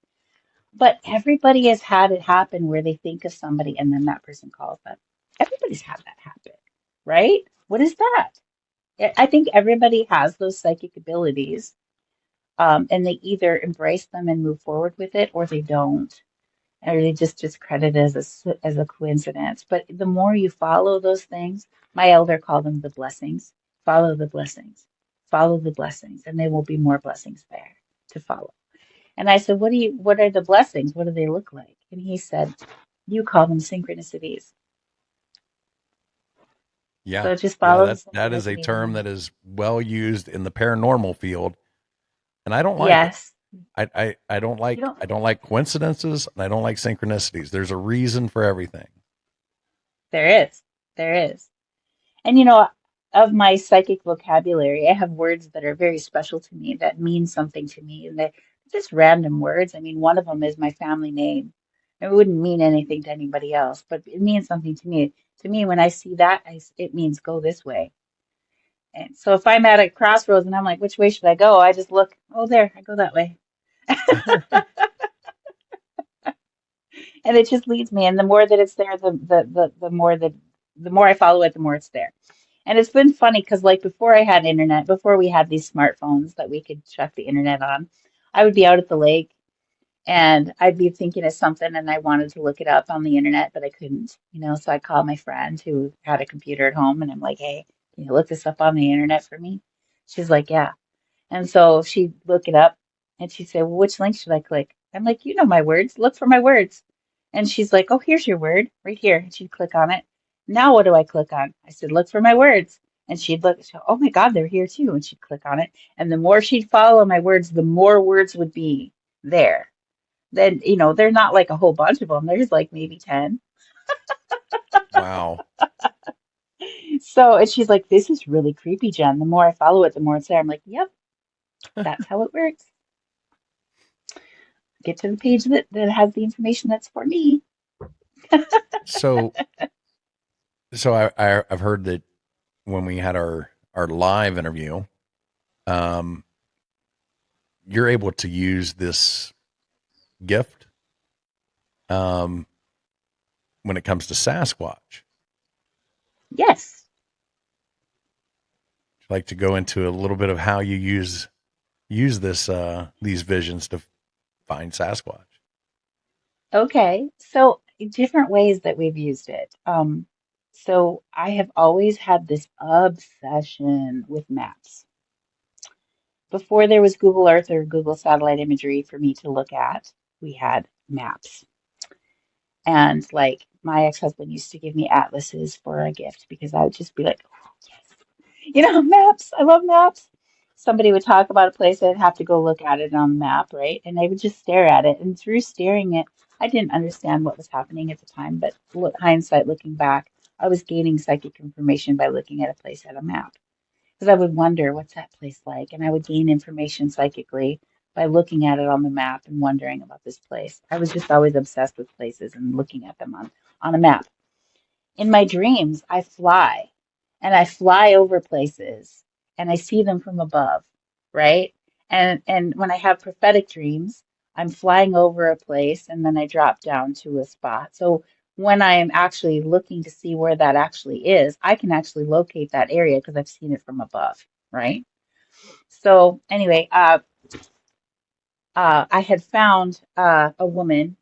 But everybody has had it happen where they think of somebody and then that person calls them. Everybody's had that happen, right? What is that? I think everybody has those psychic abilities, and they either embrace them and move forward with it, or they don't, or they just discredit it as a coincidence. But the more you follow those things, my elder called them the blessings. Follow the blessings, follow the blessings, and there will be more blessings there to follow. And I said, what are the blessings? What do they look like? And he said, you call them synchronicities. Yeah. So just Yeah, follow the that is a synchronicities. term And that is well used in the paranormal field, and I don't like it. yes, you don't, I don't like coincidences and I don't like synchronicities. There's a reason for everything. there is, there is. And of my psychic vocabulary, I have words that are very special to me that mean something to me. And they're just random words. I mean, one of them is my family name. It wouldn't mean anything to anybody else, but it means something to me. To me, when I see that, it means go this way. And so if I'm at a crossroads and I'm like, which way should I go? I just look, oh, there, I go that way. And it just leads me. And the more that it's there, the more I follow it, the more it's there. And it's been funny because like before I had internet, before we had these smartphones that we could check the internet on, I would be out at the lake and I'd be thinking of something and I wanted to look it up on the internet, but I couldn't, so I called my friend who had a computer at home and I'm like, hey, can you look this up on the internet for me? She's like, yeah. And so she'd look it up and she'd say, well, which link should I click? I'm like, you know my words, look for my words. And she's like, oh, here's your word right here. And she'd click on it. Now what do I click on? I said, look for my words. And she'd look, oh my God, they're here too. And she'd click on it. And the more she'd follow my words, the more words would be there. Then, they're not like a whole bunch of them. There's like maybe 10. Wow. So, and she's like, this is really creepy, Jen. The more I follow it, the more it's there. I'm like, yep, that's how it works. Get to the page that has the information that's for me. So I've heard that when we had our our live interview, um, you're able to use this gift um, when it comes to Sasquatch. Yes. I'd like to go into a little bit of how you use this these visions to find Sasquatch. Okay. So different ways that we've used it. So I have always had this obsession with maps. Before there was Google Earth or Google satellite imagery for me to look at, we had maps. And like my ex-husband used to give me atlases for a gift because I would just be like, oh, yes. Maps. I love maps. Somebody would talk about a place, I'd have to go look at it on the map, right? And I would just stare at it. And through staring it, I didn't understand what was happening at the time, but hindsight, looking back, I was gaining psychic information by looking at a place at a map. Because I would wonder, what's that place like? And I would gain information psychically by looking at it on the map and wondering about this place. I was just always obsessed with places and looking at them on a map. In my dreams, I fly and I fly over places and I see them from above, right? And when I have prophetic dreams, I'm flying over a place and then I drop down to a spot. So when I am actually looking to see where that actually is, I can actually locate that area because I've seen it from above, right? So anyway, I had found a woman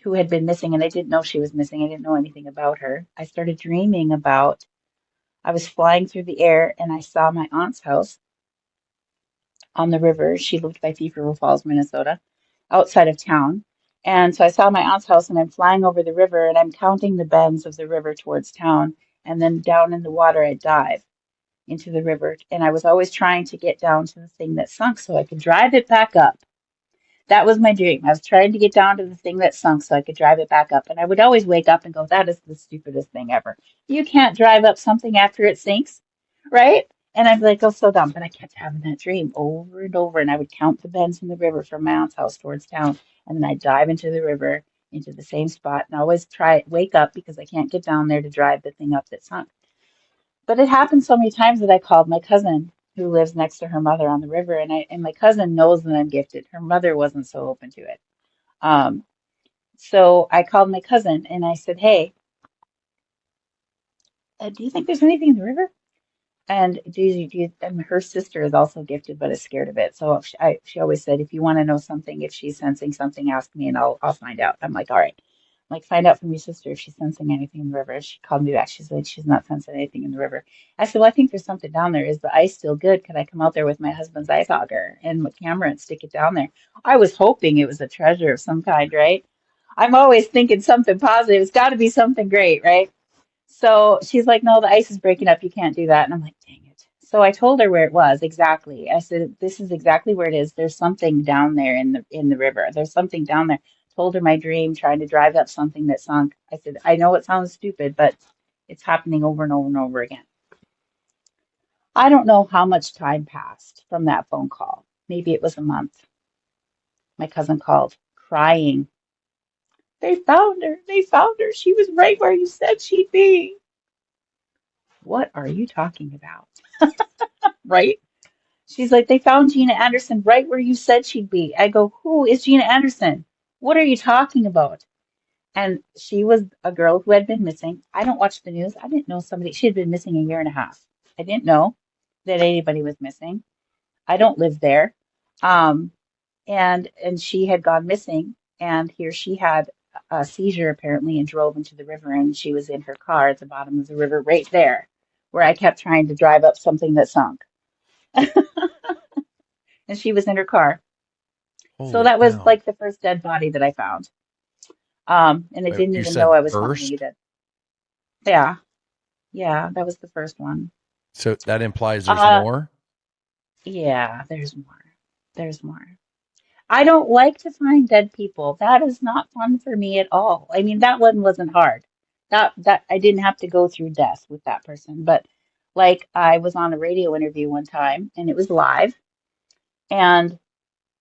who had been missing, and I didn't know she was missing. I didn't know anything about her. I started dreaming about I was flying through the air and I saw my aunt's house on the river. She lived by Thief River Falls, Minnesota, outside of town. And so I saw my aunt's house and I'm flying over the river and I'm counting the bends of the river towards town. And then down in the water, I dive into the river. And I was always trying to get down to the thing that sunk so I could drive it back up. That was my dream. I was trying to get down to the thing that sunk so I could drive it back up. And I would always wake up and go, that is the stupidest thing ever. You can't drive up something after it sinks, right? And I'd be like, oh, so dumb. But I kept having that dream over and over. And I would count the bends in the river from my aunt's house towards town. And then I'd dive into the river, into the same spot. And I always wake up because I can't get down there to drive the thing up that sunk. But it happened so many times that I called my cousin who lives next to her mother on the river, and my cousin knows that I'm gifted. Her mother wasn't so open to it. Um, so I called my cousin and I said, "Hey, do you think there's anything in the river?" And and her sister is also gifted, but is scared of it. So she always said, if you want to know something, if she's sensing something, ask me and I'll find out. I'm like, all right. I'm like, find out from your sister if she's sensing anything in the river. She called me back. She said she's not sensing anything in the river. I said, well, I think there's something down there. Is the ice still good? Could I come out there with my husband's ice auger and my camera and stick it down there? I was hoping it was a treasure of some kind, right? I'm always thinking something positive. It's got to be something great, right? So she's like, no, the ice is breaking up. You can't do that. And I'm like, dang it. So I told her where it was exactly. I said, this is exactly where it is. There's something down there in the river. There's something down there. Told her my dream, trying to drive up something that sunk. I said, I know it sounds stupid, but it's happening over and over and over again. I don't know how much time passed from that phone call. Maybe it was a month. My cousin called, crying. They found her. They found her. She was right where you said she'd be. What are you talking about? Right? She's like, they found Gina Anderson right where you said she'd be. I go, who is Gina Anderson? What are you talking about? And she was a girl who had been missing. I don't watch the news. I didn't know she had been missing a year and a half. I didn't know that anybody was missing. I don't live there. Um, and she had gone missing. And here she had a seizure apparently and drove into the river. And she was in her car at the bottom of the river right there, where I kept trying to drive up something that sunk. And she was in her car. So Holy that was cow! like the first dead body that I found. And I So didn't you even know said I was telling you first, that. Yeah, yeah, that was the first one. so that implies there's Uh, more. yeah, there's more. There's more. I don't like to find dead people. That is not fun for me at all. I mean, that one wasn't hard. That I didn't have to go through death with that person, but like I was on a radio interview one time and it was live, and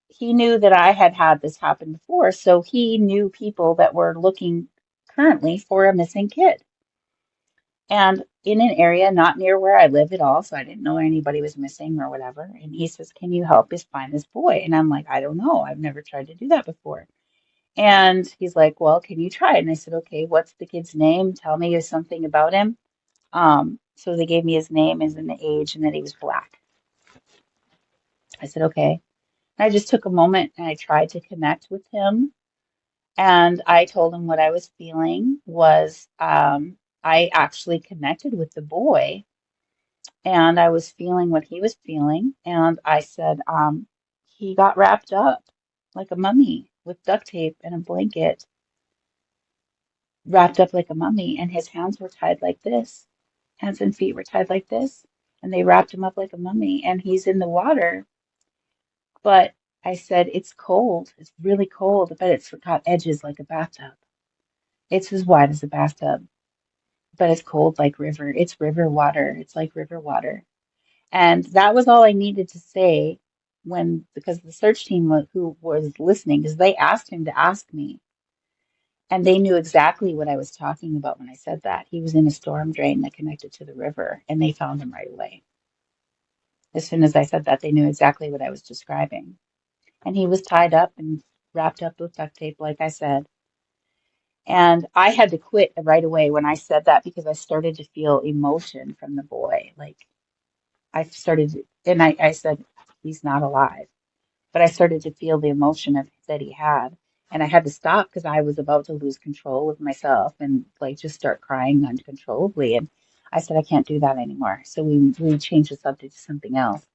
he knew that I had had this happen before, so he knew people that were looking currently for a missing kid. and in an area not near where I live at all, so I didn't know anybody was missing or whatever. And he says, "Can you help us find this boy?" And I'm like, "I don't know. I've never tried to do that before." And he's like, "Well, can you try it?" And I said, "Okay, what's the kid's name? Tell me something about him." So they gave me his name, his and the age, and that he was black. I said, "Okay." And I just took a moment and I tried to connect with him. And I told him what I was feeling was I actually connected with the boy and I was feeling what he was feeling. And I said, he got wrapped up like a mummy with duct tape and a blanket, wrapped up like a mummy, and his hands were tied like this. Hands and feet were tied like this, and they wrapped him up like a mummy, and he's in the water. But I said, it's cold. It's really cold, but it's got edges like a bathtub. It's as wide as a bathtub, but it's cold like river. It's river water. It's like river water. And that was all I needed to say because the search team who was listening, because they asked him to ask me, and they knew exactly what I was talking about when I said that. He was in a storm drain that connected to the river, and they found him right away. As soon as I said that, they knew exactly what I was describing. And he was tied up and wrapped up with duct tape, like I said. And I had to quit right away when I said that because I started to feel emotion from the boy. Like I started, and I said, he's not alive. But I started to feel the emotion that he had. And I had to stop because I was about to lose control of myself and like just start crying uncontrollably. And I said, I can't do that anymore. So we changed the subject to something else.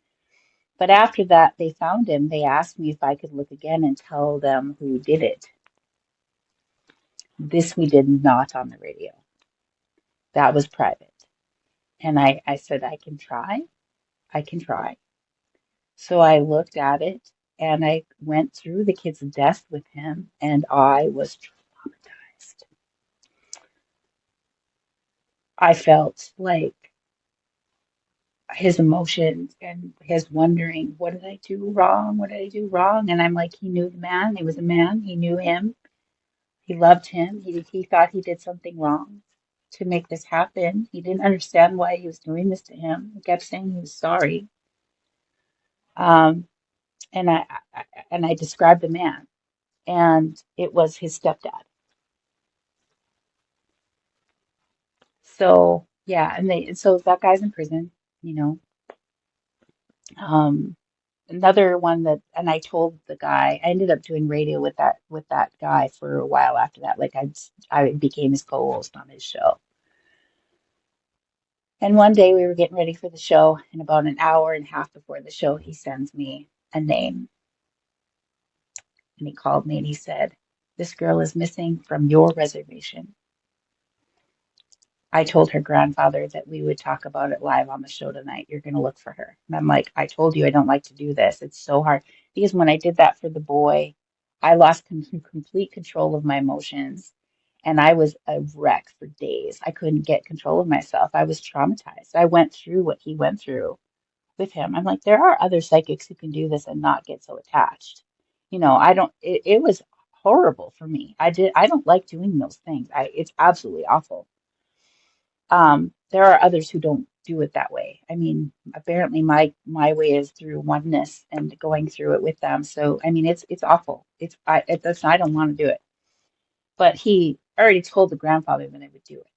But after that, they found him. They asked me if I could look again and tell them who did it. This we did not on the radio. That was private. And I said, I can try. I can try. So I looked at it and I went through the kid's death with him and I was traumatized. I felt like his emotions and his wondering, what did I do wrong? What did I do wrong? And I'm like, he knew the man. He was a man. He knew him. He loved him. He thought he did something wrong to make this happen. He didn't understand why he was doing this to him. He kept saying he was sorry. Um, and I described the man, and it was his stepdad. So yeah, so that guy's in prison, you know. Um, Another one that, and I told the guy, I ended up doing radio with that guy for a while after that. Like I became his co-host on his show. And one day we were getting ready for the show, and about an hour and a half before the show, he sends me a name, and he called me and he said, "This girl is missing from your reservation." I told her grandfather that we would talk about it live on the show tonight. You're going to look for her. And I'm like, I told you I don't like to do this. It's so hard. Because when I did that for the boy, I lost complete control of my emotions. And I was a wreck for days. I couldn't get control of myself. I was traumatized. I went through what he went through with him. I'm like, there are other psychics who can do this and not get so attached. I don't, it was horrible for me. I don't like doing those things. It's absolutely awful. There are others who don't do it that way. I mean, apparently my way is through oneness and going through it with them. So I mean, it's awful. I don't want to do it. But he already told the grandfather that I would do it.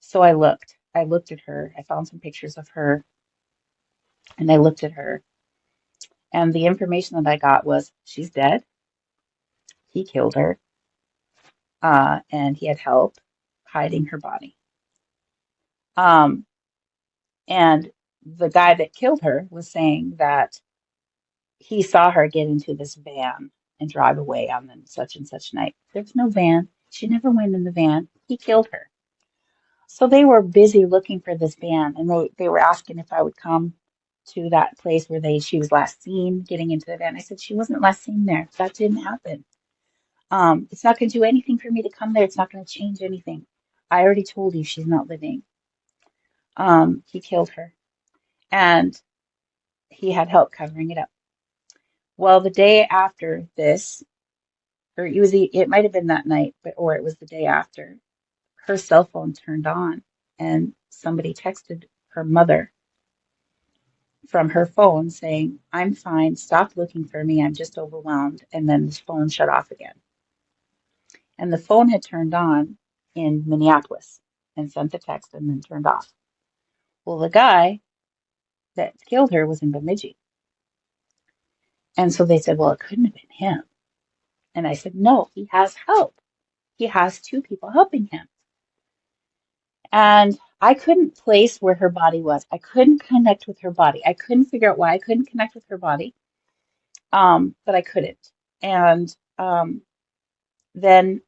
So I looked. I looked at her. I found some pictures of her, and I looked at her. And the information that I got was she's dead. He killed her, and he had help hiding her body. Um, and the guy that killed her was saying that he saw her get into this van and drive away on the such and such night. There was no van. She never went in the van. He killed her. So they were busy looking for this van, and they were asking if I would come to that place where she was last seen getting into the van. I said she wasn't last seen there. That didn't happen. It's not going to do anything for me to come there. It's not going to change anything. I already told you she's not living. He killed her, and he had help covering it up. Well, the day after this, or it might have been that night, or it was the day after. her cell phone turned on and somebody texted her mother from her phone saying, "I'm fine, stop looking for me, I'm just overwhelmed." And then the phone shut off again. And the phone had turned on in Minneapolis and sent the text and then turned off. Well, the guy that killed her was in Bemidji. And so they said, well, it couldn't have been him. And I said, no, he has help. He has two people helping him. And I couldn't place where her body was. I couldn't connect with her body. I couldn't figure out why I couldn't connect with her body. But I couldn't. And then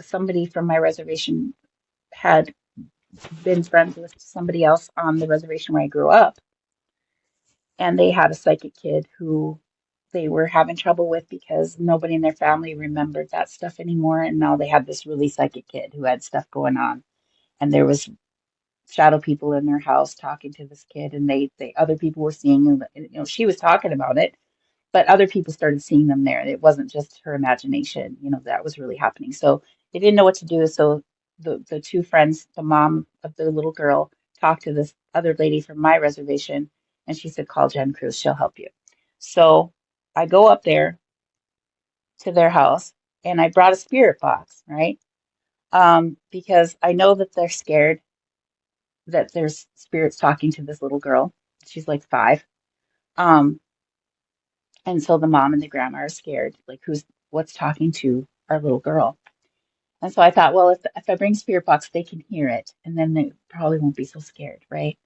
somebody from my reservation had been friends with somebody else on the reservation where I grew up. And they had a psychic kid who they were having trouble with because nobody in their family remembered that stuff anymore. And now they had this really psychic kid who had stuff going on. And there was shadow people in their house talking to this kid, and they other people were seeing, and she was talking about it, but other people started seeing them there. It wasn't just her imagination, that was really happening. So they didn't know what to do. So the two friends, the mom of the little girl, talked to this other lady from my reservation, and she said, call Jen Kruse, she'll help you. So I go up there to their house, and I brought a spirit box, right? Because I know that they're scared that there's spirits talking to this little girl. She's like 5. Um, and so the mom and the grandma are scared, like what's talking to our little girl. And so I thought, well, if I bring spirit box, they can hear it, and then they probably won't be so scared, right?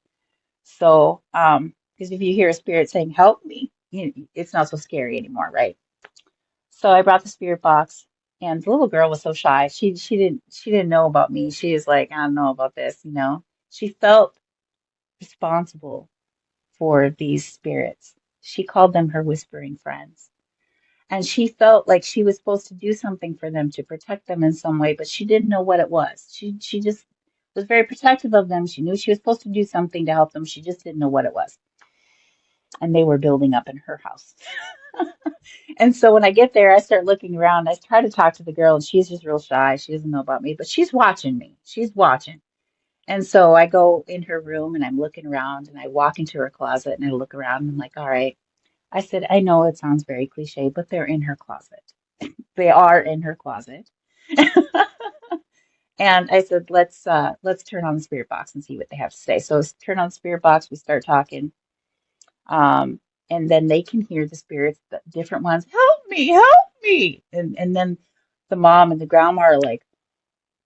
So, because if you hear a spirit saying, help me, it's not so scary anymore, right? So I brought the spirit box, and the little girl was so shy. She didn't know about me. She was like, I don't know about this. She felt responsible for these spirits. She called them her whispering friends. And she felt like she was supposed to do something for them to protect them in some way, but she didn't know what it was. She just was very protective of them. She knew she was supposed to do something to help them. She just didn't know what it was. And they were building up in her house. And so when I get there, I start looking around. I try to talk to the girl, and she's just real shy. She doesn't know about me, but she's watching me. She's watching. And so I go in her room, and I'm looking around, and I walk into her closet, and I look around, and I'm like, all right. I said, I know it sounds very cliche, but they're in her closet. They are in her closet. And I said, let's turn on the spirit box and see what they have to say. So turn on the spirit box, we start talking. And then they can hear the spirits, the different ones, help me. And then the mom and the grandma are like,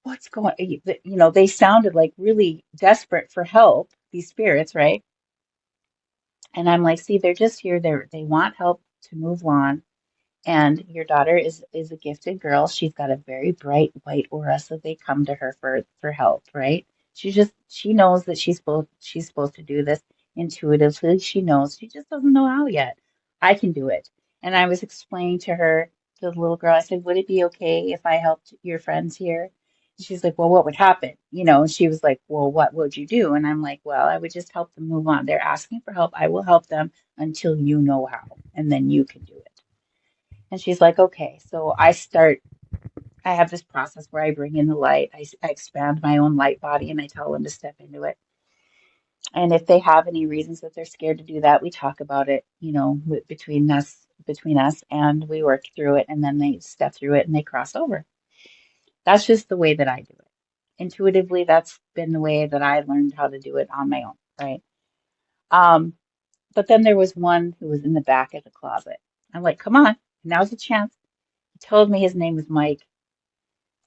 what's going on? They sounded like really desperate for help, these spirits, right? And I'm like, see, they're just here. They want help to move on. And your daughter is a gifted girl. She's got a very bright white aura, so they come to her for help, right? She knows that she's supposed to do this intuitively. She knows. She just doesn't know how yet. I can do it. And I was explaining to her, the little girl, I said, would it be okay if I helped your friends here? And she's like, well, what would happen? And she was like, well, what would you do? And I'm like, well, I would just help them move on. They're asking for help. I will help them until you know how, and then you can do it. And she's like, okay. So I have this process where I bring in the light. I expand my own light body, and I tell them to step into it. And if they have any reasons that they're scared to do that, we talk about it, between us, and we work through it, and then they step through it and they cross over. That's just the way that I do it. Intuitively, that's been the way that I learned how to do it on my own, right? But then there was one who was in the back of the closet. I'm like, come on, now's the chance. He told me his name was Mike.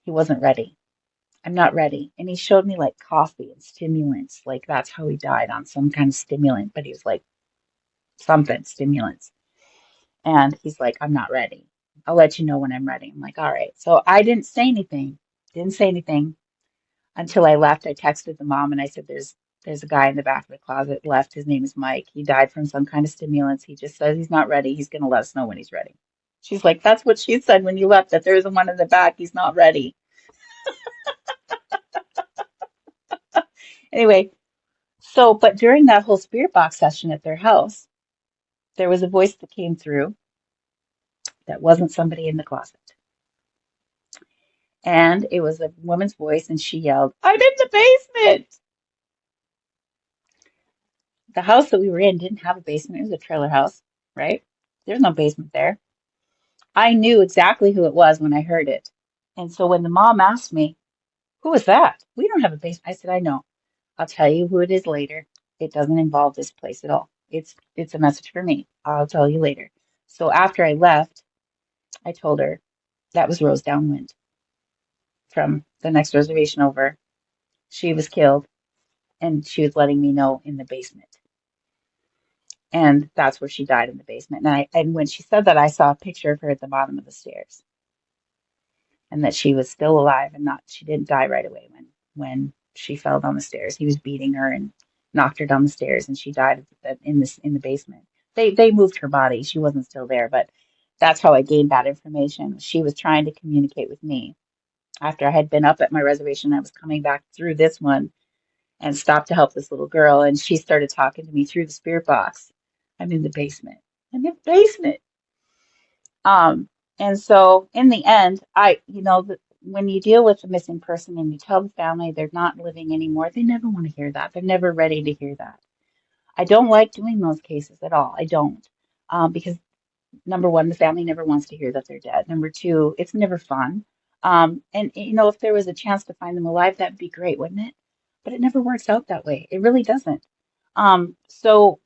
He wasn't ready. I'm not ready. And he showed me like coffee and stimulants. Like that's how he died, on some kind of stimulant, but he was like something stimulants. And he's like, I'm not ready. I'll let you know when I'm ready. I'm like, all right. So I didn't say anything. Didn't say anything until I left. I texted the mom and I said, there's a guy in the back of the closet left. His name is Mike. He died from some kind of stimulants. He just says he's not ready. He's going to let us know when he's ready. She's like, that's what she said when you left, that there's one in the back. He's not ready. Anyway, but during that whole spirit box session at their house, there was a voice that came through that wasn't somebody in the closet. And it was a woman's voice, and she yelled, "I'm in the basement!" The house that we were in didn't have a basement. It was a trailer house, right? There's no basement there. I knew exactly who it was when I heard it. And so when the mom asked me, "Who was that? We don't have a basement." I said, "I know. I'll tell you who it is later. It doesn't involve this place at all. It's a message for me. I'll tell you later." So after I left, I told her that was Rose Downwind from the next reservation over. She was killed, and she was letting me know in the basement. And that's where she died, in the basement. And when she said that, I saw a picture of her at the bottom of the stairs, and that she was still alive, and not she didn't die right away when she fell down the stairs. He was beating her and knocked her down the stairs, and she died in the basement. They moved her body. She wasn't still there, but that's how I gained that information. She was trying to communicate with me after I had been up at my reservation. I was coming back through this one and stopped to help this little girl, and she started talking to me through the spirit box. I'm in the basement. I'm in the basement. Um, and so in the end, when you deal with a missing person and you tell the family they're not living anymore, they never want to hear that. They're never ready to hear that. I don't like doing those cases at all. I don't. Because number one, the family never wants to hear that they're dead. Number two, it's never fun. And if there was a chance to find them alive, that'd be great, wouldn't it? But it never works out that way. It really doesn't. So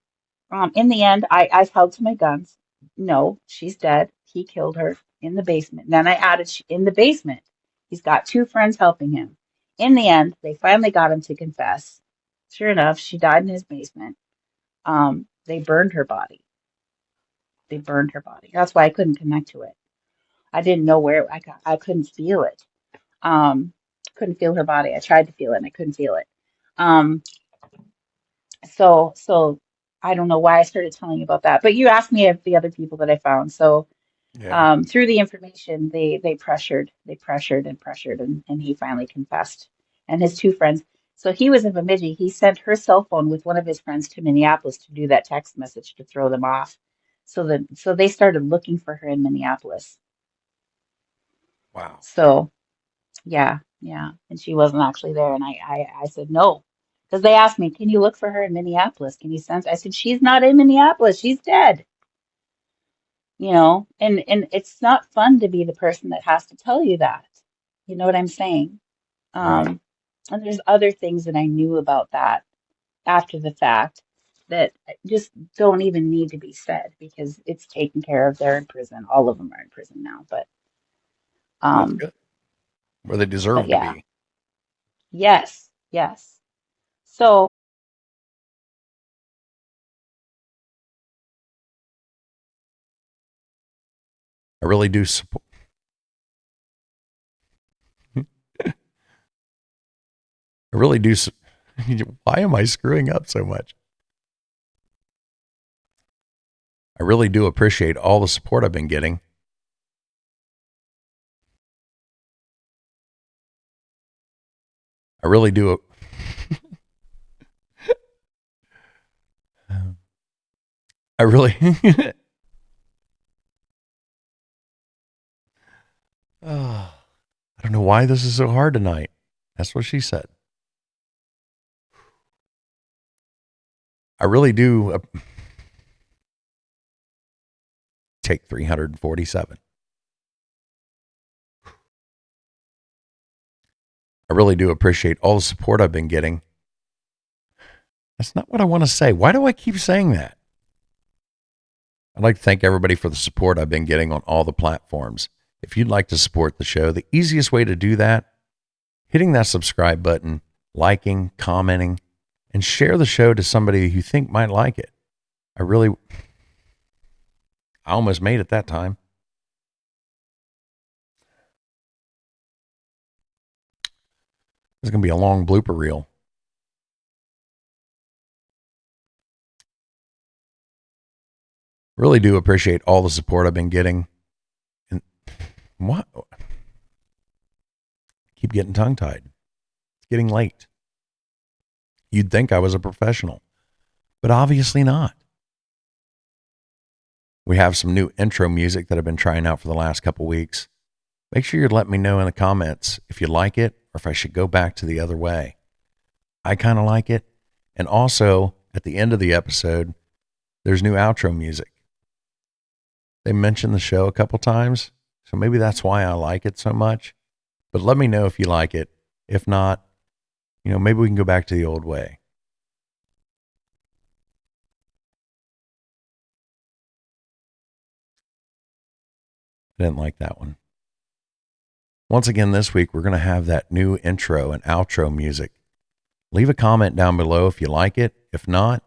in the end, I held to my guns. No, she's dead. He killed her in the basement. Then I added, in the basement. He's got two friends helping him. In the end, they finally got him to confess. Sure enough, she died in his basement. They burned her body. They burned her body. That's why I couldn't connect to it. I didn't know where I couldn't feel it. Um, couldn't feel her body. I tried to feel it and I couldn't feel it. Um, so I don't know why I started telling you about that, but you asked me of the other people that I found. So Yeah. through the information, they pressured and pressured, and he finally confessed. And his two friends. So he was in Bemidji. He sent her cell phone with one of his friends to Minneapolis to do that text message to throw them off. So they started looking for her in Minneapolis. Wow. So yeah, yeah. And she wasn't actually there. And I said no. Because they asked me, "Can you look for her in Minneapolis? Can you sense?" I said, "She's not in Minneapolis. She's dead." And it's not fun to be the person that has to tell you that. You know what I'm saying? Right. Um, and there's other things that I knew about that after the fact that just don't even need to be said because it's taken care of. They're in prison. All of them are in prison now. But That's um, good. Where they but deserve to yeah, be. yes, yes. So I really do support. I really do. Why am I screwing up so much? I really do appreciate all the support I've been getting. I really do. I really. I don't know why this is so hard tonight. That's what she said. I really do take 347. I really do appreciate all the support I've been getting. That's not what I want to say. Why do I keep saying that? I'd like to thank everybody for the support I've been getting on all the platforms. If you'd like to support the show, the easiest way to do that, hitting that subscribe button, liking, commenting, and share the show to somebody you think might like it. I almost made it that time. This is going to be a long blooper reel. Really do appreciate all the support I've been getting. And what? Keep getting tongue-tied. It's getting late. You'd think I was a professional, but obviously not. We have some new intro music that I've been trying out for the last couple weeks. Make sure you let me know in the comments if you like it or if I should go back to the other way. I kind of like it. And also, at the end of the episode, there's new outro music. They mentioned the show a couple times, so maybe that's why I like it so much. But let me know if you like it. If not, maybe we can go back to the old way. I didn't like that one. Once again, this week, we're going to have that new intro and outro music. Leave a comment down below if you like it. If not,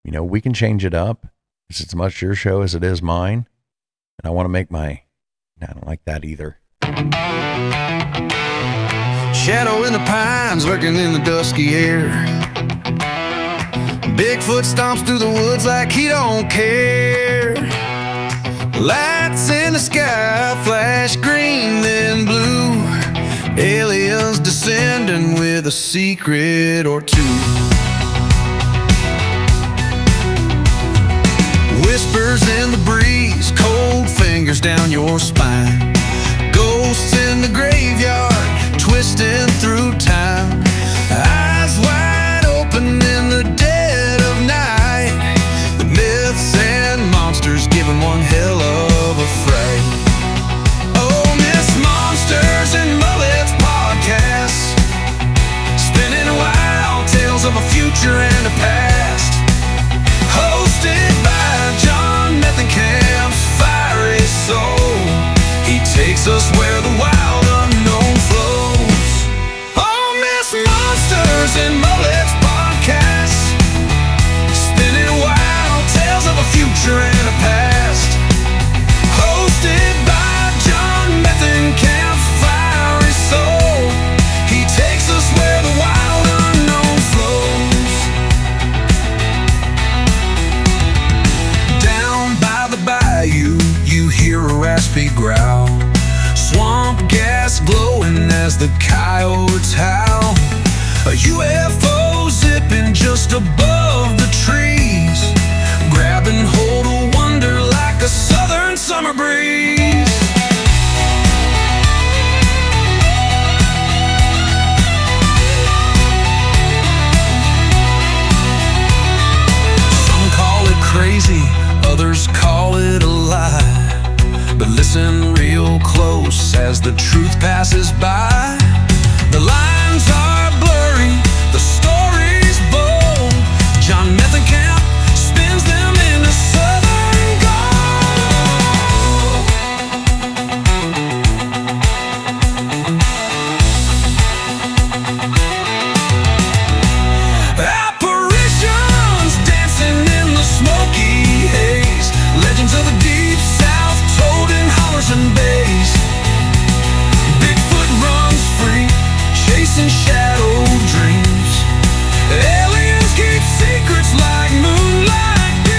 we can change it up. It's as much your show as it is mine. And I want to make I don't like that either. Shadow in the pines lurking in the dusky air. Bigfoot stomps through the woods like he don't care. Lights in the sky flash green then blue. Aliens descending with a secret or two. Whispers in the breeze, cold fingers down your spine. Ghosts in the graveyard, twisting through time. Eyes wide open in the dead of night. The myths and monsters giving one hell of a fright. Oh, Miss Monsters and Mullets podcast, spinning wild tales of a future and a past. Hosted by John Methenkamp's fiery soul. He takes us where the wild unknown flows. Oh, Miss Monsters and Mullets podcast, spinning wild tales of a future and a past. Hosted by John Methenkamp's fiery soul. He takes us where the wild unknown flows. Down by the bayou, you hear a raspy growl. Swamp gas glowing as the coyotes howl. A UFO zipping just above the trees, grabbing hold of wonder like a southern summer breeze. Some call it crazy, others call it a lie. But listen real close as the truth passes by. The lines are blurry, the story's bold. John Methenkamp spins them into southern gold. Apparitions dancing in the smoky haze. Legends of the deep south told in hollers and bays. Bigfoot runs free, chasing shadow dreams. Aliens keep secrets like moonlight beams.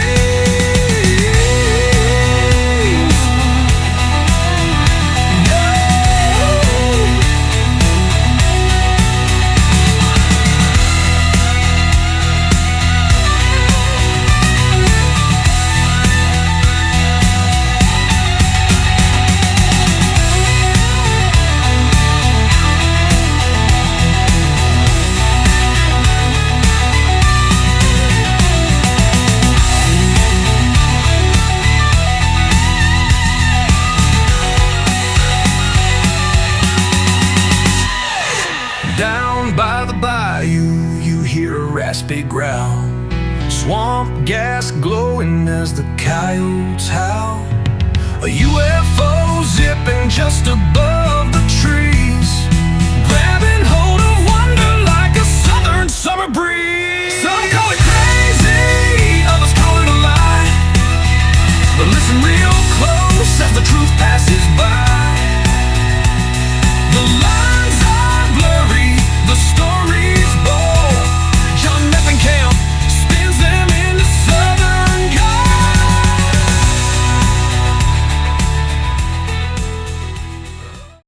Down by the bayou, you hear a raspy growl. Swamp gas glowing as the coyotes howl. A UFO zipping